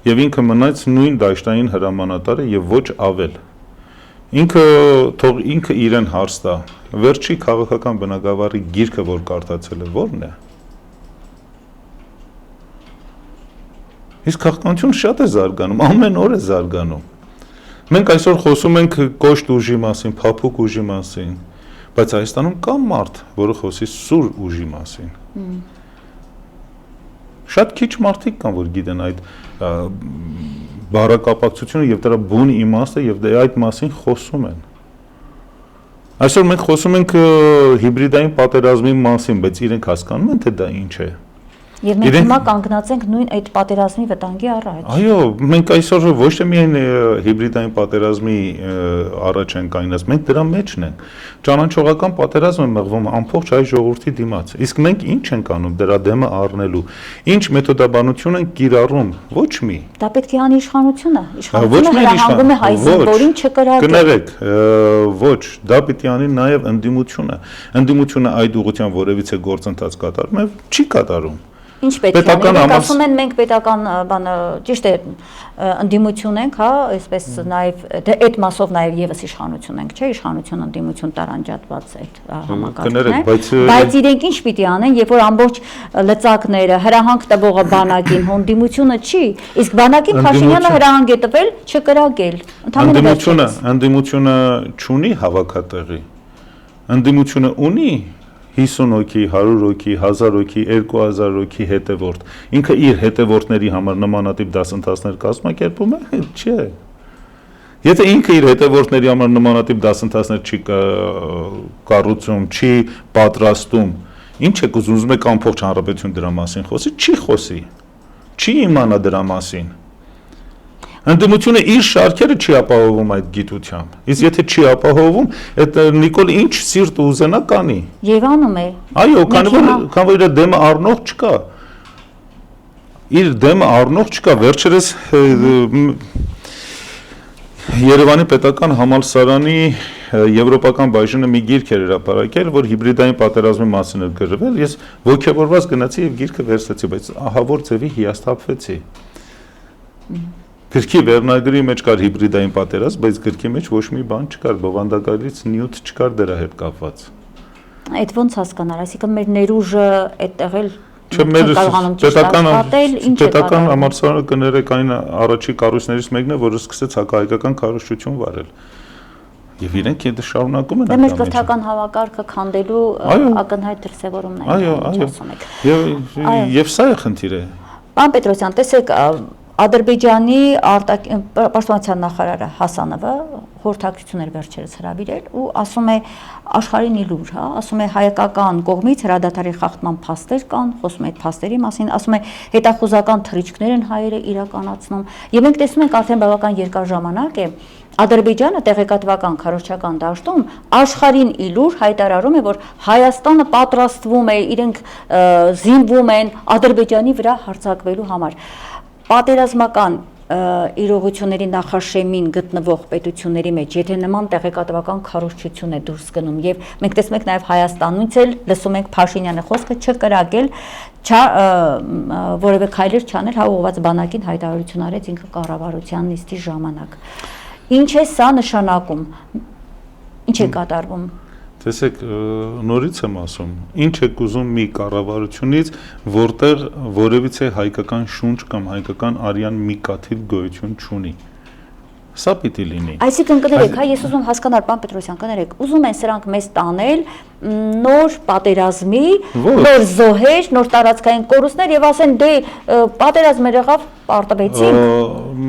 Եվ ինքը մնաց նույն դաշտային հրամանատարը եւ ոչ ավել։ Ինքը թող ինքը իրեն հարց տա, վերջի քաղաքական բնակավարի գիրքը, որ կարդացել է, ո՞րն է։ Իսկ քաղաքականությունը շատ է զարգանում, ամեն օր է զարգանում։ Մենք այսօր խոսում ենք կոշտ ուժի մասին, փափուկ ուժի մասին, բայց Հայաստանում կա մարդ, որը խոսի սուր ուժի մասին։ Շատ քիչ մարդիկ կան, որ գիտեն այդ բառակապակցությունը եւ դրա բուն իմաստը եւ այդ մասին խոսում են։ Այսօր մենք խոսում ենք հիբրիդային պատերազմի մասին, բայց իրենք հասկանում են, թե դա ինչ է։ Եվ մենք հիմա կանգնած ենք նույն այդ պատերազմի վտանգի առաջ։ Այո, մենք այսօր ոչ թե միայն հիբրիդային պատերազմի առաջ ենք կանգնած, մենք դրա մեջն ենք։ Ճանաչողական պատերազմ է մղվում ամբողջ հայ ժողովրդի դիմաց։ Իսկ մենք ինչ ենք անում դրա դեմը առնելու։ Ինչ մեթոդաբանություն ենք կիրառում, ոչ մի։ Դա պետք է անի իշխանությունը։ Իշխանությունը հրահանգում է հայ զինվորին չկրակել։ Կներեք, ոչ, դա պիտի անի նաև ընդդիմությունը։ Ընդդիմությունը այդ ուղղությամբ որևիցե գործընթաց կատարում է, չի կատարում։ Ինչ պետք է անենք, ասում են մենք պետական բանը ճիշտ է ընդդիմություն ենք, հա, այսպես նաև այդ մասով նաև եւս իշխանություն ենք, չէ, իշխանություն ընդդիմություն տարանջատված այդ համակարգն է, բայց իրենք ինչ պիտի անեն, երբ որ ամբողջ լծակները հրահանգ տվողը բանակին, ընդդիմությունը չի, իսկ բանակին Փաշինյանը հրահանգ է տվել չկրակել։ Ընդդիմությունը չունի հավաքատեղի։ Ընդդիմությունը ունի 50 հոգի, 100 հոգի, 1000 հոգի, 2000 հոգի հետևորդ։ Ինքը իր հետևորդների համար նմանատիպ դասընթացներ կազմակերպում է, չէ։ Եթե ինքը իր հետևորդների համար նմանատիպ դասընթացներ չի կառուցում, չի պատրաստում, ինչ եք ուզում եք ամբողջ հանրապետություն դրա մասին խոսի, չի խոսի։ Չի իմանա դրա մասին։ Ընդդիմությունը իր շարքերը չի ապահովում այդ գիտությամբ։ Իսկ եթե չի ապահովում, այդ Նիկոլ ինչ սիրտ ուզենա կանի։ Եվ անում է։ Այո, քանի որ իր դեմը առնող չկա։ Իր դեմը առնող չկա, վերջերս Երևանի պետական համալսարանի եվրոպական բաժինը մի գիրք էր հրապարակել, որ հիբրիդային պատերազմի մասին էր գրվել, ես ոգևորված գնացի եւ գիրքը վերցրեցի, բայց ահավոր ձևի հիասթափվեցի։ Գրքի վերնագրի մեջ կար հիբրիդային պատերազմ, բայց գրքի մեջ ոչ մի բան չկար, բովանդակալից նյութ չկար դրա հետ կապված։ Այդ ոնց հասկանալ, այսինքն մեր ներուժը այդտեղ էլ պետական համալսարանը կներեք այն առաջի կառույցներից մեկն է, որը սկսեց հակահայկական քարոզչություն վարել։ Եվ իրենք դա շարունակում են։ Դա մեր կրթական հավաքակը քանդելու ակնհայտ դրսևորումն է, ինչ ասում եք։ Եվ սա է խնդիրը։ Պարոն Պետրոսյան, տեսեք, Ադրբեջանի պաշտպանության նախարարը Հասանովը խորհրդակցություն էր վերջերս հրավիրել ու ասում է աշխարհին իլուր, հա, ասում է հայկական կողմից հրադադարի խախտման փաստեր կան, խոսում է այդ փաստերի մասին, ասում է հետախուզական թռիչքներ են հայերը իրականացնում եւ մենք տեսնում ենք արդեն բավական երկար ժամանակ է Ադրբեջանը տեղեկատվական քարոզչական դաշտում աշխարհին իլուր հայտարարում է, որ Հայաստանը պատրաստվում է, իրենք զինվում են Ադրբեջանի վրա հարձակվելու համար։ Պատերազմական իրողությունների նախաշեմին գտնվող պետությունների մեջ, եթե նման տեղեկատվական քարոզչություն է դուրս գնում եւ մենք տեսնում ենք նաեւ Հայաստանից էլ լսում ենք Փաշինյանի խոսքը չկրակել, որևէ քայլեր չանել, հա ուղղված բանակին հայտարարություն արեց ինքը կառավարության նիստի ժամանակ։ Ինչ է սա նշանակում։ Ինչ է կատարվում։ Տեսեք, նորից եմ ասում, ինչ եք ուզում մի կառավարությունից, որտեղ որևիցե հայկական շունչ կամ հայկական արյան մի կաթիլ գոյություն չունի։ Սա պիտի լինի։ Այսինքն կներեք, հա, ես ուզում հասկանալ, պարոն Պետրոսյան, կներեք, ուզում են սրանք մեզ տանել նոր պատերազմի, նոր զոհեր, նոր տարածքային կորուստներ եւ ասեն դե պատերազմը եղավ, պարտվեցինք,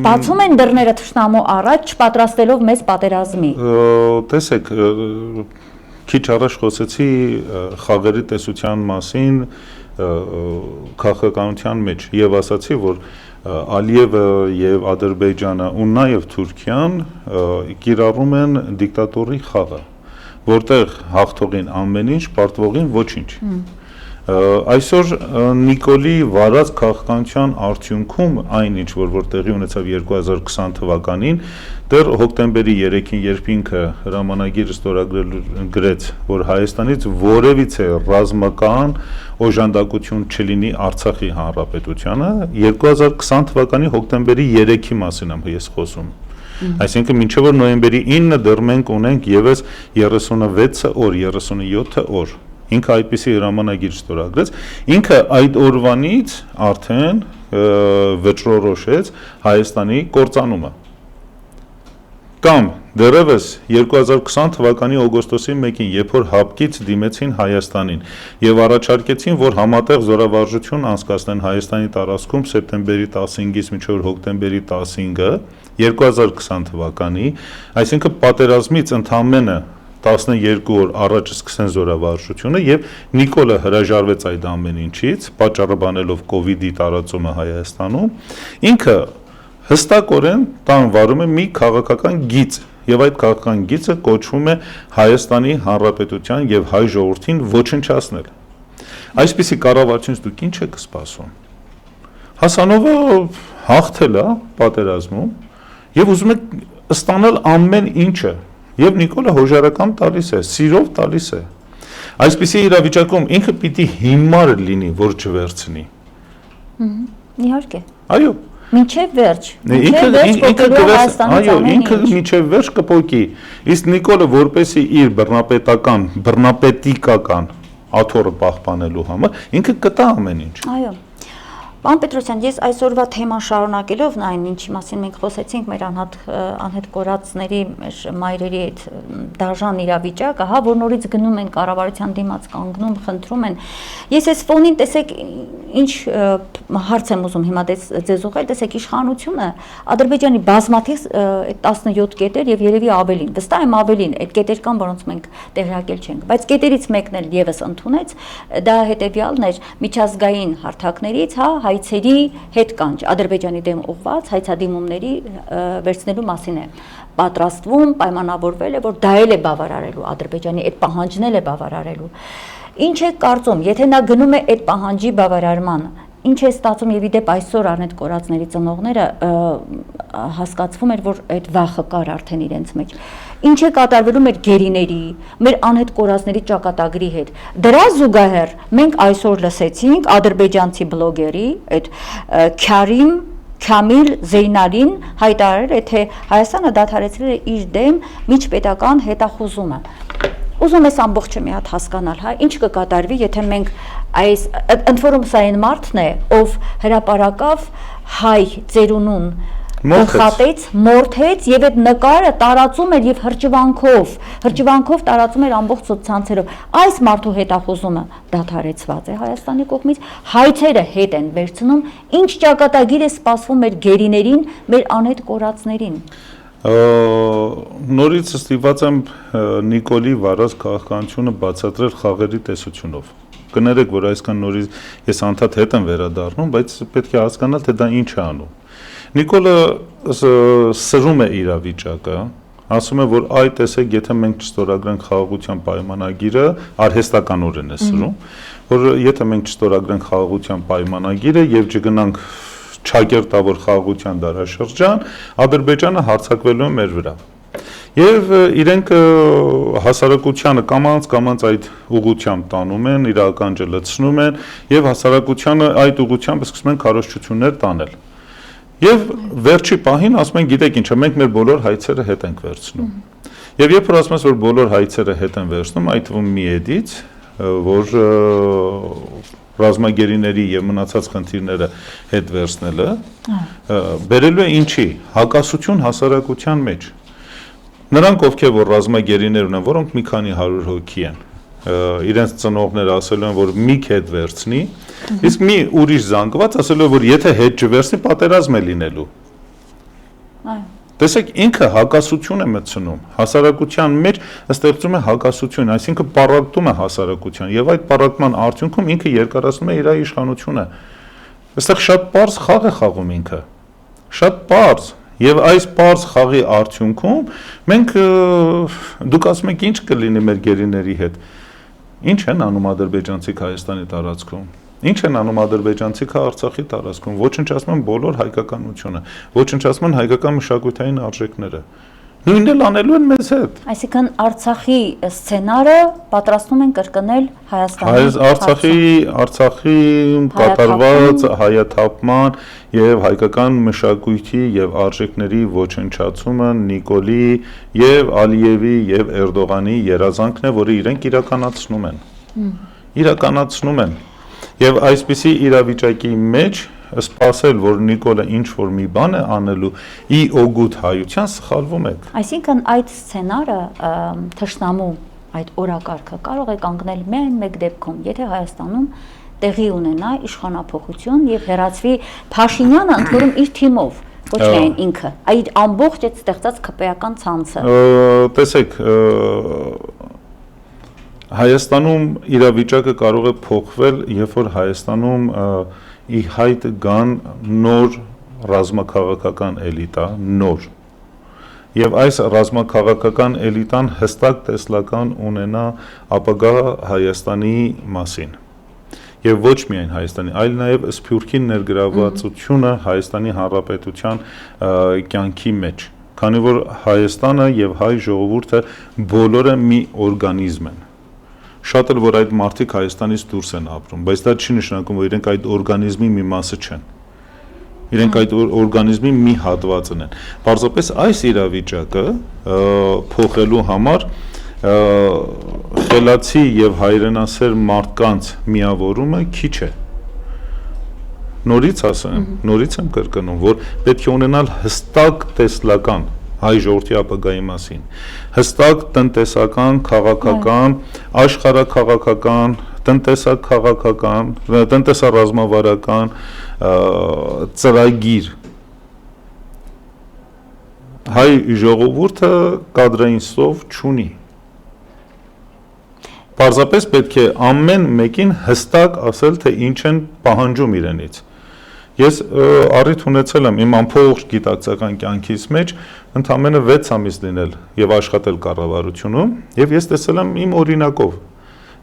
բացում են դռները թշնամու առաջ, չպատրաստելով մեզ պատերազմի։ Տեսեք, քիչ առաջ խոսեցի խաղերի տեսության մասին քաղաքականության մեջ եւ ասացի, որ Ալիևը եւ Ադրբեջանը ու նաեւ Թուրքիան կիրառում են դիկտատորի խաղը, որտեղ հաղթողին ամեն ինչ, պարտվողին ոչինչ։ Այսօր Նիկոլի վարած քաղաքականության արդյունքում այն ինչ որ տեղի ունեցավ 2020 թվականին, դեռ հոկտեմբերի 3-ին, երբ ինքը հրամանագիր ստորագրեց, որ Հայաստանից որևիցե ռազմական օժանդակություն չլինի Արցախի հանրապետությանը, 2020 թվականի հոկտեմբերի 3-ի մասին եմ ես խոսում։ Այսինքն մինչև որ նոյեմբերի 9-ը դեռ մենք ունենք եւս 36 օր, 37 օր։ Ինքը այդպիսի հրամանագիր ստորագրեց, ինքը այդ օրվանից արդեն վճռորոշեց Հայաստանի կործանումը։ Կամ դեռևս 2020 թվականի օգոստոսի 1-ին, երբ որ հապկից դիմեցին Հայաստանին եւ առաջարկեցին, որ համատեղ զորավարժություն անցկացնեն Հայաստանի տարածքում սեպտեմբերի 15-ից մինչեւ հոկտեմբերի 15-ը 2020 թվականի, այսինքն պատերազմից ընդամենը 12 օր առաջ սկսեն զորավարժությունը եւ Նիկոլը հրաժարվեց այդ ամեն ինչից, պատճառը բանելով կոവിഡ്ի տարածումը Հայաստանում, ինքը հստակորեն տան վարում է մի քաղաքական գիծ եւ այդ քաղաքական գիծը կոչվում է Հայաստանի Հանրապետության եւ հայ ժողովրդին ոչնչացնել։ Այսպիսի կառավարությունից դուք ինչ եք սպասում։ Հասանովը հաղթել է պատերազմում եւ ուզում է ստանալ ամեն ինչը եւ Նիկոլը հոժարական տալիս է, սիրով տալիս է։ Այսպիսի իրավիճակում ինքը պիտի հիմար լինի, որ չվերցնի։ Իհարկե։ Այո։ Մինչև վերջ։ Այո, ինքը մինչև վերջ կփոկի։ Իսկ Նիկոլը որպեսի իր բռնապետիկական աթոռը պահպանելու համար ինքը կտա ամեն ինչ։ Այո։ Պարոն Պետրոսյան, ես այսօրվա թեման շարունակելով այն ինչի մասին մենք խոսեցինք մեր անհետ կորածների մեր մայրերի այդ դաժան իրավիճակը, հա, որ նորից գնում են կառավարության դիմաց կանգնում, խնդրում են։ Ես այս ֆոնին տեսեք ինչ հարց եմ ուզում հիմա ձեզ ուղղել, տեսեք իշխանությունը Ադրբեջանի բազմաթիվ 17 կետեր եւ երևի ավելին, վստահ եմ ավելին, այդ կետեր կան, որոնց մենք տեղյակել չենք, բայց կետերից մեկն էլ եւս ընդունեց, դա հետեւյալն էր միջազգային հարթակներից, հա, հայցերի հետ կանչ Ադրբեջանի դեմ ուղղված հայցադիմումների վերցնելու մասին է պատրաստվում, պայմանավորվել է, որ դա էլ է բավարարելու Ադրբեջանի այդ պահանջն էլ է բավարարելու։ Ինչ է կարծում, եթե նա գնում է այդ պահանջի բավարարման, ինչ է ստացվում եւ իդեպ այսօր առնետ կորածների ծնողները հասկացվում էր, որ այդ վախը կար արդեն իրենց մեջ։ Ինչ է կատարվելու մեր գերիների, մեր անհետ կորածների ճակատագրի հետ։ Դրա զուգահեռ մենք այսօր լսեցինք ադրբեջանցի բլոգերի, այդ Քամիլ Զեյնալին հայտարարել է, թե Հայաստանը դադարեցրել է իր դեմ միջպետական հետախուզումը։ Ուզում ես ամբողջը մի հատ հասկանալ, հա, ինչ կկատարվի, եթե մենք այս ընդ որում սա այն մարդն է, ով հրապարակավ հայ ծերունուն գլխատեց, մորթեց եւ այդ նկարը տարածում էր եւ հրճվանքով տարածում էր ամբողջ սոցցանցերով։ Այս մարդու հետախուզումը դադարեցված է Հայաստանի կողմից, հայցերը հետ են վերցնում, ինչ ճակատագիր է սպասվում մեր գերիներին, մեր անհետ կորածներին։ Նորից ստիպված եմ Նիկոլի վարած քաղաքականությունը բացատրել խաղերի տեսությունով։ Կներեք, որ այսքան նորից ես անդադ հետ եմ վերադառնում, բայց պետք է հասկանալ, թե դա ինչ է անում։ Նիկոլը սրում է իրավիճակը, ասում է, որ այ տեսեք, եթե մենք չստորագրենք խաղաղության պայմանագիրը, արհեստականորեն է սրում, որ եթե մենք չստորագրենք խաղաղության պայմանագիրը եւ չգնանք չակերտավոր խաղաղության դարաշրջան, Ադրբեջանը հարձակվելու է մեր վրա։ Եվ իրենք հասարակությանը կամաց այդ ուղղությամբ տանում են, իրականջը լցնում են եւ հասարակությանը այդ ուղղությամբ սկսում են քարոզչություններ տանել։ Եվ վերջի պահին ասում են, գիտեք ինչ, մենք մեր բոլոր հայցերը հետ ենք վերցնում։ Եվ երբ որ ասում ես, որ բոլոր հայցերը հետ են վերցնում, այդ թվում մի էդից, որ ռազմագերիների եւ մնացած խնդիրները հետ վերցնելը բերելու է ինչի հակասություն հասարակության մեջ նրանք ովքեր որ ռազմագերիներ ունեն որոնք մի քանի 100 հոգի են իրենց ծնողները ասել են որ մի հետ վերցնի իսկ մի ուրիշ զանգված ասել է որ եթե հետ չվերցնի պատերազմ է լինելու այո Տեսեք, ինքը հակասություն է մտցնում, հասարակության մեջ ստեղծում է հակասություն, այսինքն պառակտում է հասարակության եւ այդ պառակտման արդյունքում ինքը երկարացնում է իր իշխանությունը։ Այստեղ շատ པարզ խաղ է խաղում ինքը։ Շատ པարզ եւ այս པարզ խաղի արդյունքում մենք դուք ասում եք ինչ կլինի մեր գերիների հետ։ Ինչ են անում ադրբեջանցիք Հայաստանի տարածքում։ Ինչ են անում ադրբեջանցիք Արցախի տարածքում, ոչնչացնում են բոլոր հայկականությունը, ոչնչացնում են հայկական մշակութային արժեքները։ Նույնն էլ անելու են մեզ հետ։ Այսինքն Արցախի սցենարը պատրաստում են կրկնել Արցախի կատարված հայաթափման եւ հայկական մշակույթի եւ արժեքների ոչնչացումը Նիկոլի եւ Ալիևի եւ Էրդողանի երազանքն է, որը իրենք իրականացնում են։ Եվ այսպիսի իրավիճակի մեջ սպասել, որ Նիկոլը ինչ-որ մի բան է անելու ի օգուտ հայության, սխալվում եք։ Այսինքն այդ սցենարը թշնամու այդ օրակարգը կարող է կանգնել միայն մեկ դեպքում, եթե Հայաստանում տեղի ունենա իշխանափոխություն եւ հեռացվի Փաշինյանը, ընդ որում իր թիմով, ոչ միայն ինքը, այդ ամբողջ այդ ստեղծած ԿՊ-ական ցանցը։ Տեսեք, Հայաստանում իրավիճակը կարող է փոխվել, երբ որ Հայաստանում ի հայտ գան նոր ռազմաքաղաքական էլիտա, նոր։ Եվ այս ռազմաքաղաքական էլիտան հստակ տեսլական ունենա ապագա Հայաստանի մասին։ Եվ ոչ միայն Հայաստանի, այլ նաև Սփյուռքի ներգրավվածությունը Հայաստանի Հանրապետության կյանքի մեջ։ Քանի որ Հայաստանը եւ հայ ժողովուրդը բոլորը մի օրգանիզմ են։ Շատ էլ որ այդ մարդիկ Հայաստանից դուրս են ապրում, բայց դա չի նշանակում, որ իրենք այդ օրգանիզմի մի մասը չեն։ Իրենք այդ օրգանիզմի մի հատվածն են։ Պարզապես այս իրավիճակը փոխելու համար խելացի եւ հայրենասեր մարդկանց միավորումը քիչ է։ Նորից եմ կրկնում, որ պետք է ունենալ հստակ տեսլական հայ ժողովրդի ապագայի մասին, հստակ տնտեսական, քաղաքական, աշխարհաքաղաքական, տնտեսաքաղաքական, տնտեսառազմավարական ծրագիր։ Հայ ժողովուրդը կադրային սով չունի։ Պարզապես պետք է ամեն մեկին հստակ ասել, թե ինչ են պահանջում իրենից։ Ես առիթ ունեցել եմ իմ ամբողջ գիտակցական կյանքիս մեջ ընդամենը 6 ամիս լինել եւ աշխատել կառավարությունում, եւ ես տեսել եմ իմ օրինակով։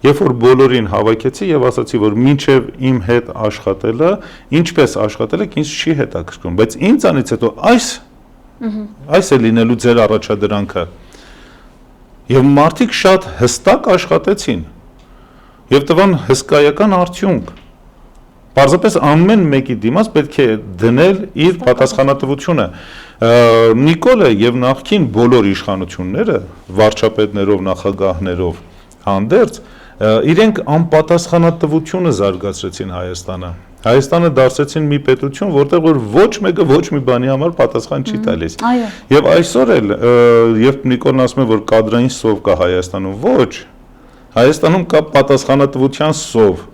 Երբ որ բոլորին հավաքեցի եւ ասացի, որ մինչեւ իմ հետ աշխատելը, ինչպես աշխատել եք, ինձ չի հետաքրքրում, բայց ինձանից հետո այս է լինելու ձեր առաջադրանքը։ Եվ մարդիկ շատ հստակ աշխատեցին եւ տվան հսկայական արդյունք։ Պարզապես ամեն մեկի դիմաց պետք է դնել իր պատասխանատվությունը։ Նիկոլը եւ նախքին բոլոր իշխանությունները, վարչապետներով, նախագահներով հանդերձ, իրենք անպատասխանատվությունը զարգացրեցին Հայաստանը։ Հայաստանը դարձրեցին մի պետություն, որտեղ որ ոչ մեկը ոչ մի բանի համար պատասխան չի տալիս։ Եվ այսօր էլ, երբ Նիկոլն ասում է, որ կադրային սով կա Հայաստանում, ոչ, Հայաստանում կա պատասխանատվության սով։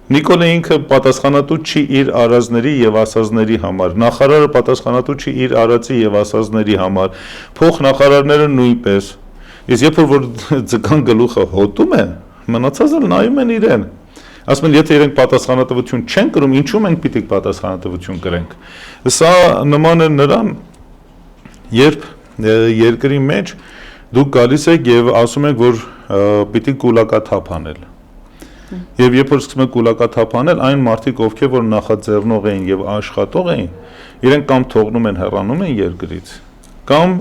Նիկոլը ինքը պատասխանատու չի իր արածների եւ ասածների համար, նախարարը պատասխանատու չի իր արածի եւ ասածների համար, փոխնախարարները նույնպես։ Իսկ երբ որ ձգան գլուխը հոտում է, մնացածը նայում են իրեն։ Ասում են, եթե իրենք պատասխանատվություն չեն կրում, ինչու մենք պիտի պատասխանատվություն կրենք։ Սա նման է նրան, երբ երկրի մեջ դուք գալիս եք եւ ասում եք, որ պիտի կուլակաթափ անել։ Եվ երբ որ սկսում եք կուլակաթափ անել, այն մարդիկ, ովքեր որ նախաձեռնող էին եւ աշխատող էին, իրենք կամ թողնում են հեռանում են երկրից, կամ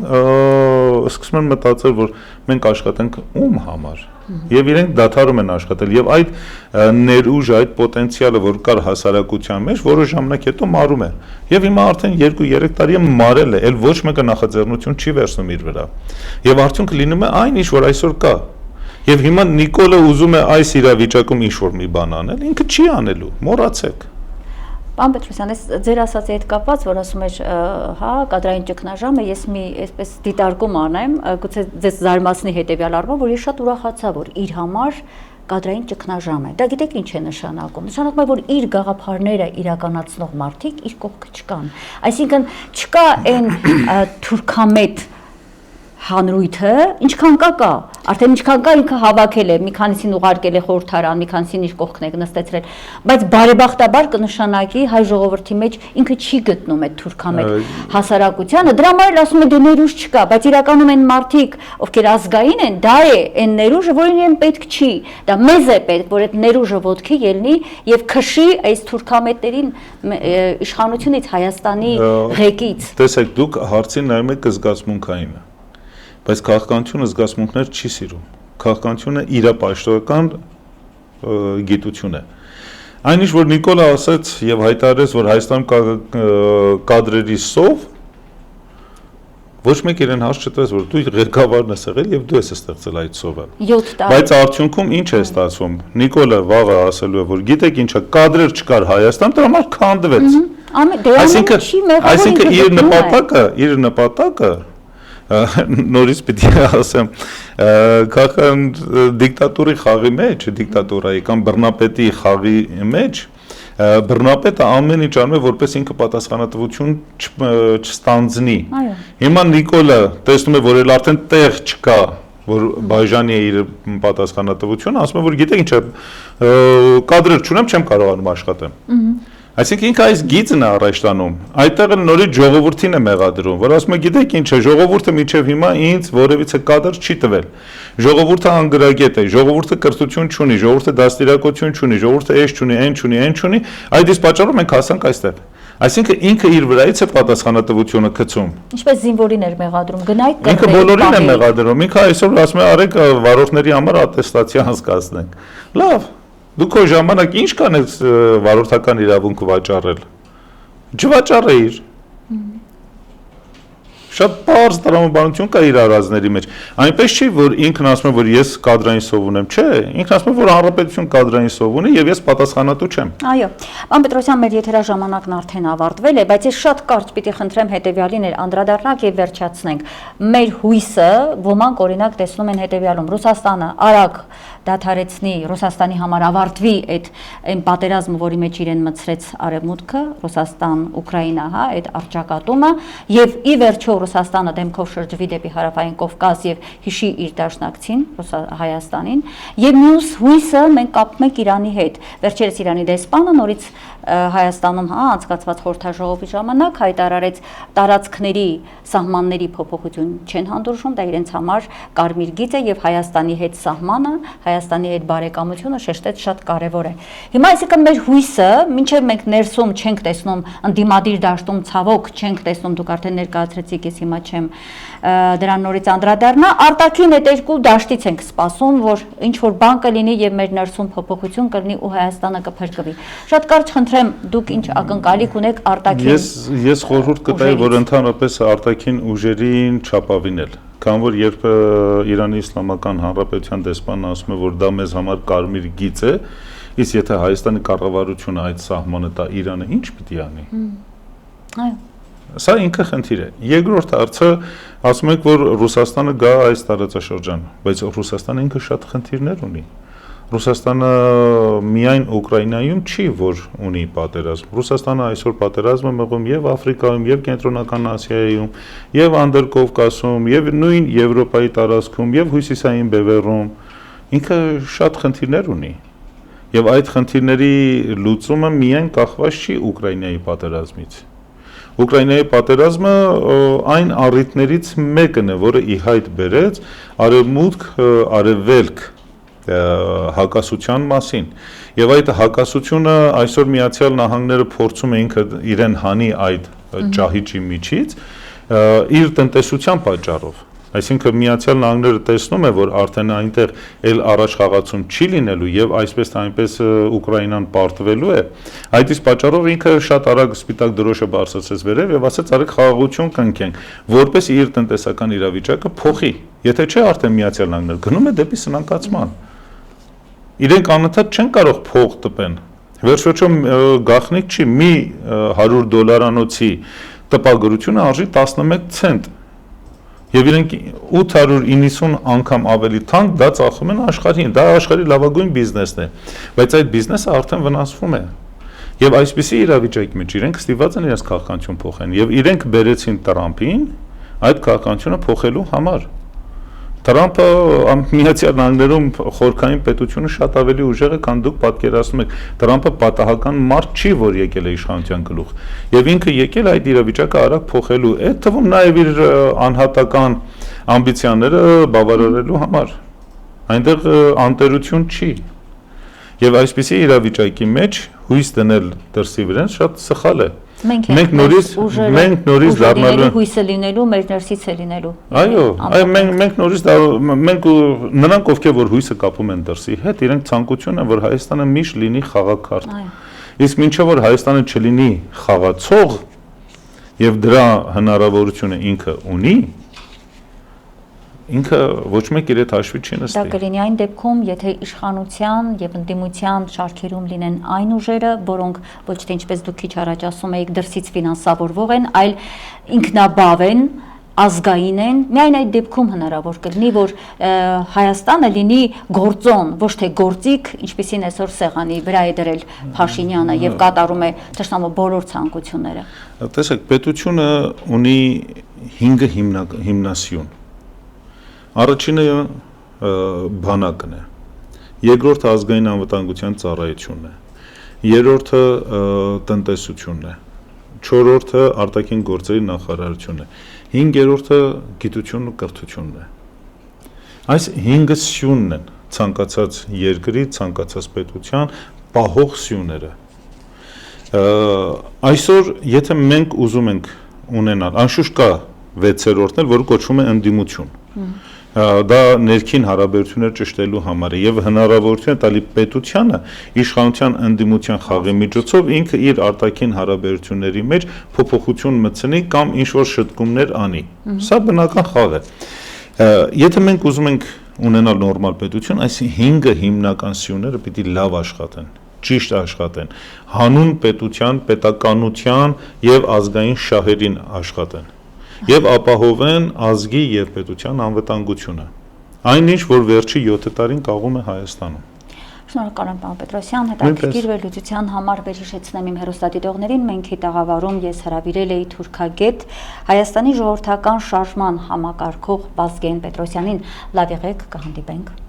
սկսում են մտածել, որ մենք աշխատենք ում համար, եւ իրենք դադարում են աշխատել, եւ այդ ներուժը, այդ պոտենցիալը, որ կար հասարակության մեջ, որոշ ժամանակ հետո մարում է։ Եվ հիմա արդեն 2-3 տարի է մարել է, ել ոչ մեկը նախաձեռնություն չի վերցնում իր վրա։ Եվ արդյունքը լինում է այն, ինչ որ այսօր կա։ Եվ հիմա Նիկոլը ուզում է այս իրավիճակում ինչ-որ մի բան անել, ինքը չի անելու, մոռացեք։ Պարոն Պետրոսյան, ես ձեր ասացի հետ կապված, որ ասում եք, հա, կադրային ճգնաժամը, ես մի այսպես դիտարկում անեմ, գուցե ձեզ զարմացնի հետեւյալ առումով, որ ես շատ ուրախացա, որ իր համար կադրային ճգնաժամ է։ Դա գիտեք ինչ է նշանակում։ Նշանակում է, որ իր գաղափարները իրականացնող մարդիկ իր կողքը չկան։ Այսինքն չկա այն թուրքամետ հանրույթը, ինչքան կա, արդեն ինչքան կա ինքը հավաքել է, մի քանիսին ուղարկել է խորհրդարան, մի քանիսին իր կողքն է նստեցրել, բայց բարեբախտաբար կնշանակի հայ ժողովրդի մեջ ինքը չի գտնում այդ թուրքամետ հասարակությանը, դրա համար էլ ասում է դե ներուժ չկա, բայց իրականում այն մարդիկ, ովքեր ազգային են, դա է այն ներուժը, որին իրեն պետք չի, դա մեզ է պետք, որ այդ ներուժը ոտքի ելնի եւ քշի այս թուրքամետերին իշխանությունից Հայաստանի ղեկից։ Տեսեք, դուք հարցին նայում եք զգացմունքային։ բայց քաղաքականությունը զգացմունքներ չի սիրում։ Քաղաքականությունը իր պաշտոնական գիտություն է։ Այնինչ որ Նիկոլը ասաց եւ հայտարարեց, որ Հայաստանում կադրերի սով, ոչ մեկ իրեն հարց չտվեց, որ դու ղեկավարն ես եղել եւ դու ես ստեղծել այդ սովը։ 7 տարի։ Բայց արդյունքում ինչ է ստացվում։ Նիկոլը վաղը ասելու է, որ գիտեք ինչա, կադրեր չկար Հայաստան, դրա համար քանդվեց։ Այսինքն իր նպատակը նորից պիտի ասեմ, քաղաքական դիկտատուրի խաղի մեջ, դիկտատուրայի կամ բռնապետի խաղի մեջ բռնապետը ամեն ինչ անում է, որպես ինքը պատասխանատվություն չստանձնի։ Հիմա Նիկոլը տեսնում է, որ էլ արդեն տեղ չկա, որ բաժանի է իր պատասխանատվությունը, ասում է, որ գիտեք ինչ է, կադրեր չունեմ, չեմ կարողանում աշխատեմ։ Այսինքն ինքը այս գիծն է առաջ տանում, այդտեղ էլ նորից ժողովրդին է մեղադրում, որ ասում է գիտեք ինչ է, ժողովուրդը մինչև հիմա ինձ որևիցե կադր չի տվել, ժողովուրդը անգրագետ է, ժողովուրդը կրթություն չունի, ժողովուրդը դաստիարակություն չունի, ժողովուրդը էս չունի, այն չունի, այն չունի, այդ իսկ պատճառով մենք հասանք այստեղ։ Այսինքն ինքը իր վրայից է պատասխանատվությունը գցում։ Ինչպես զինվորին էր մեղադրում, գնայք ինքը բոլորին է մեղադրում, ինքը այսօր ասում է արեք վարորդների համար ատեստացիա անցկացնենք։ Լավ, դու քո ժամանակ ինչ կանես վարորդական իրավունք վաճառել։ Չվաճառեիր։ Շատ բարձ տրամաբանություն կա իր արածների մեջ։ Այնպես չի, որ ինքն ասում է, որ ես կադրային սով ունեմ, չէ, ինքն ասում է, որ հանրապետություն կադրային սով ունի եւ ես պատասխանատու չեմ։ Այո, պարոն Պետրոսյան, մեր եթերաժամանակն արդեն ավարտվել է, բայց ես շատ կարճ պիտի խնդրեմ հետեւյալին անդրադառնանք եւ վերջացնենք։ Մեր հույսը ոմանք օրինակ տեսնում են հետեւյալում. Ռուսաստանը արագ դադարեցնի, Ռուսաստանի համար ավարտվի այն պատերազմը, որի մեջ իրեն մցրեց Արևմուտքը, Ռուսաստան, Ուկրաինա, հա, այդ առճակատումը, եւ ի վերջո Ռուսաստանը դեմքով շրջվի դեպի հարավային Կովկաս եւ հիշի իր դաշնակցին Հայաստանին, եւ մյուս հույսը մենք կապում ենք Իրանի հետ։ Վերջերս Իրանի դեսպանը նորից Հայաստանում անցկացված խորհրդաժողովի ժամանակ հայտարարեց տարածքների սահմանների փոփոխություն չեն հանդուրժում, դա իրենց համար կարմիր գիծ է եւ Հայաստանի հետ սահմանը, Հայաստանի հետ բարեկամությունը շեշտեց շատ կարեւոր է։ Հիմա այսինքն մեր հույսը, մինչեւ մենք ներսում չենք տեսնում ընդդիմադիր դաշտում ցավոք չենք տեսնում, դուք արդեն ներկայացրեցիք, ես հիմա չեմ դրան նորից անդրադառնա, արտաքին այդ երկու դաշտից ենք սպասում, որ ինչ որ բան կլինի եւ մեր ներսում փոփոխություն կլինի ու Հայաստանը կփրկվի։ Շատ կարճ խնդրեմ, դուք ինչ ակնկալիք ունեք արտաքին։ Ես խորհուրդ կտայի, որ ընդհանրապես արտաքին ուժերին չապավինել, քան որ երբ Իրանի Իսլամական Հանրապետության դեսպանը ասում է, որ դա մեզ համար կարմիր գիծ է, իսկ եթե Հայաստանի կառավարությունը այդ սահմանը տա Իրանը ինչ պիտի անի։ Այո։ Սա ինքը խնդիր է։ Երկրորդ հարցը, ասում եք, որ Ռուսաստանը գա այս տարածաշրջան, բայց Ռուսաստանը ինքը շատ խնդիրներ ունի։ Ռուսաստանը միայն Ուկրաինայում չի, որ ունի պատերազմ։ Ռուսաստանը այսօր պատերազմ է մղում եւ Աֆրիկայում, եւ Կենտրոնական Ասիայում, եւ Անդրկովկասում, եւ նույն Եվրոպայի տարածքում, եւ Հյուսիսային Բևեռում։ Ինքը շատ խնդիրներ ունի։ Եվ այդ խնդիրների լուծումը միայն կախված չի Ուկրաինայի պատերազմից։ Ուկրաինայի պատերազմը այն առիթներից մեկն է, որը ի հայտ բերեց արևմուտք, արևելք հակասության մասին։ Եվ այդ հակասությունը այսօր Միացյալ Նահանգները փորձում է ինքը իրեն հանի այդ ճահիճի միջից իր տնտեսության պատճառով։ Այսինքն Միացյալ Նահանգները տեսնում է, որ արդեն այնտեղ էլ առաջ խաղացում չի լինելու եւ այսպես թե այնպես Ուկրաինան պարտվելու է, այդ իսկ պատճառով ինքը շատ արագ սպիտակ դրոշը բարձրացրեց վերև եւ ասաց արեք խաղաղություն կնքենք, որպես իր տնտեսական իրավիճակը փոխի։ Եթե չէ, արդեն Միացյալ Նահանգները գնում է դեպի սնանկացման։ Իրենք անընդհատ չեն կարող փող տպեն։ Վերջոչո գաղտնիք չի, մի $100 տպագրությունը արժի 11 ցենտ։ Եվ իրենք 890 անգամ ավելի թանկ դա ծախում են աշխարհին, դա աշխարհի լավագույն բիզնեսն է, բայց այդ բիզնեսը արդեն վնասվում է։ Եվ այսպիսի իրավիճակի մեջ իրենք ստիպված են իրենց քաղաքականություն փոխեն, եւ իրենք բերեցին Տրամփին այդ քաղաքականությունը փոխելու համար։ Տրամփը Միացյալ Նահանգներում խորքային պետությունը շատ ավելի ուժեղ է, քան դուք պատկերացնում եք։ Տրամփը պատահական մարդ չի, որ եկել է իշխանության գլուխ, եւ ինքը եկել այդ իրավիճակը արագ փոխելու, այդ թվում նաեւ իր անհատական ամբիցիաները բավարարելու համար։ Այնտեղ անտերություն չի։ Եվ այսպիսի իրավիճակի մեջ հույս դնել դրսի վրան շատ սխալ է։ Մենք նորից դառնալու ենք հույսը լինելու, մեր ներսից է լինելու։ Այո, մենք նորից նրանք ովքեր որ հույսը կապում են դրսի հետ, իրենք ցանկություն են որ Հայաստանը միշտ լինի խաղաքարտ։ Իսկ մինչև որ Հայաստանը չլինի խաղացող եւ դրա հնարավորությունը ինքը ունի, ինքը ոչ մեկ իր հետ հաշվի չի նստի։ Դա կլինի այն դեպքում, եթե իշխանության եւ ընդդիմության շարքերում լինեն այն ուժերը, որոնք ոչ թե ինչպես դուք քիչ առաջ ասում եք, դրսից ֆինանսավորվող են, այլ ինքնաբավ են, ազգային են, միայն այդ դեպքում հնարավոր կլինի, որ Հայաստանը լինի գործոն, ոչ թե գործիք, ինչպեսին այսօր սեղանի վրա է դրել Փաշինյանը եւ կատարում է թշնամու բոլոր ցանկությունները։ Տեսեք, պետությունը ունի 5 հիմնասյուն։ Առաջինը բանակն է, երկրորդը ազգային անվտանգության ծառայությունն է, երրորդը տնտեսությունն է, չորրորդը արտաքին գործերի նախարարությունն է, հինգերորդը գիտությունն ու կրթությունն է։ Այս 5 սյունն են ցանկացած երկրի, ցանկացած պետության պահող սյուները։ Այսօր եթե մենք ուզում ենք ունենալ, անշուշտ կա 6-րդն էլ, որը կոչվում է ընդդիմություն։ Դա ներքին հարաբերություններ ճշտելու համար է եւ հնարավորություն է տալի պետությանը իշխանության ընդդիմության խաղի միջոցով ինքը իր արտաքին հարաբերությունների մեջ փոփոխություն մտցնի կամ ինչ որ շտկումներ անի։ Սա բնական խաղ է։ Եթե մենք ուզում ենք ունենալ նորմալ պետություն, այս 5 հիմնական սյուները պիտի լավ աշխատեն, ճիշտ աշխատեն, հանուն պետության, պետականության եւ ազգային շահերին աշխատեն։ Եվ ապահովեն ազգի եւ պետության անվտանգությունը։ Այնինչ, որ վերջի 7 տարին կաղում է Հայաստանում։ Շնորհակալ եմ, պարոն Պետրոսյան, հետաքրքիր վերլուծության համար վերհիշեցնեմ իմ հեռուստադիտողներին, մենք հետաղավարում ես հրավիրել էի թուրքագետ Հայաստանի ժողովրդական շարժման համակարգող Վազգեն Պետրոսյանին։ Լավ եղեք, կհանդիպենք։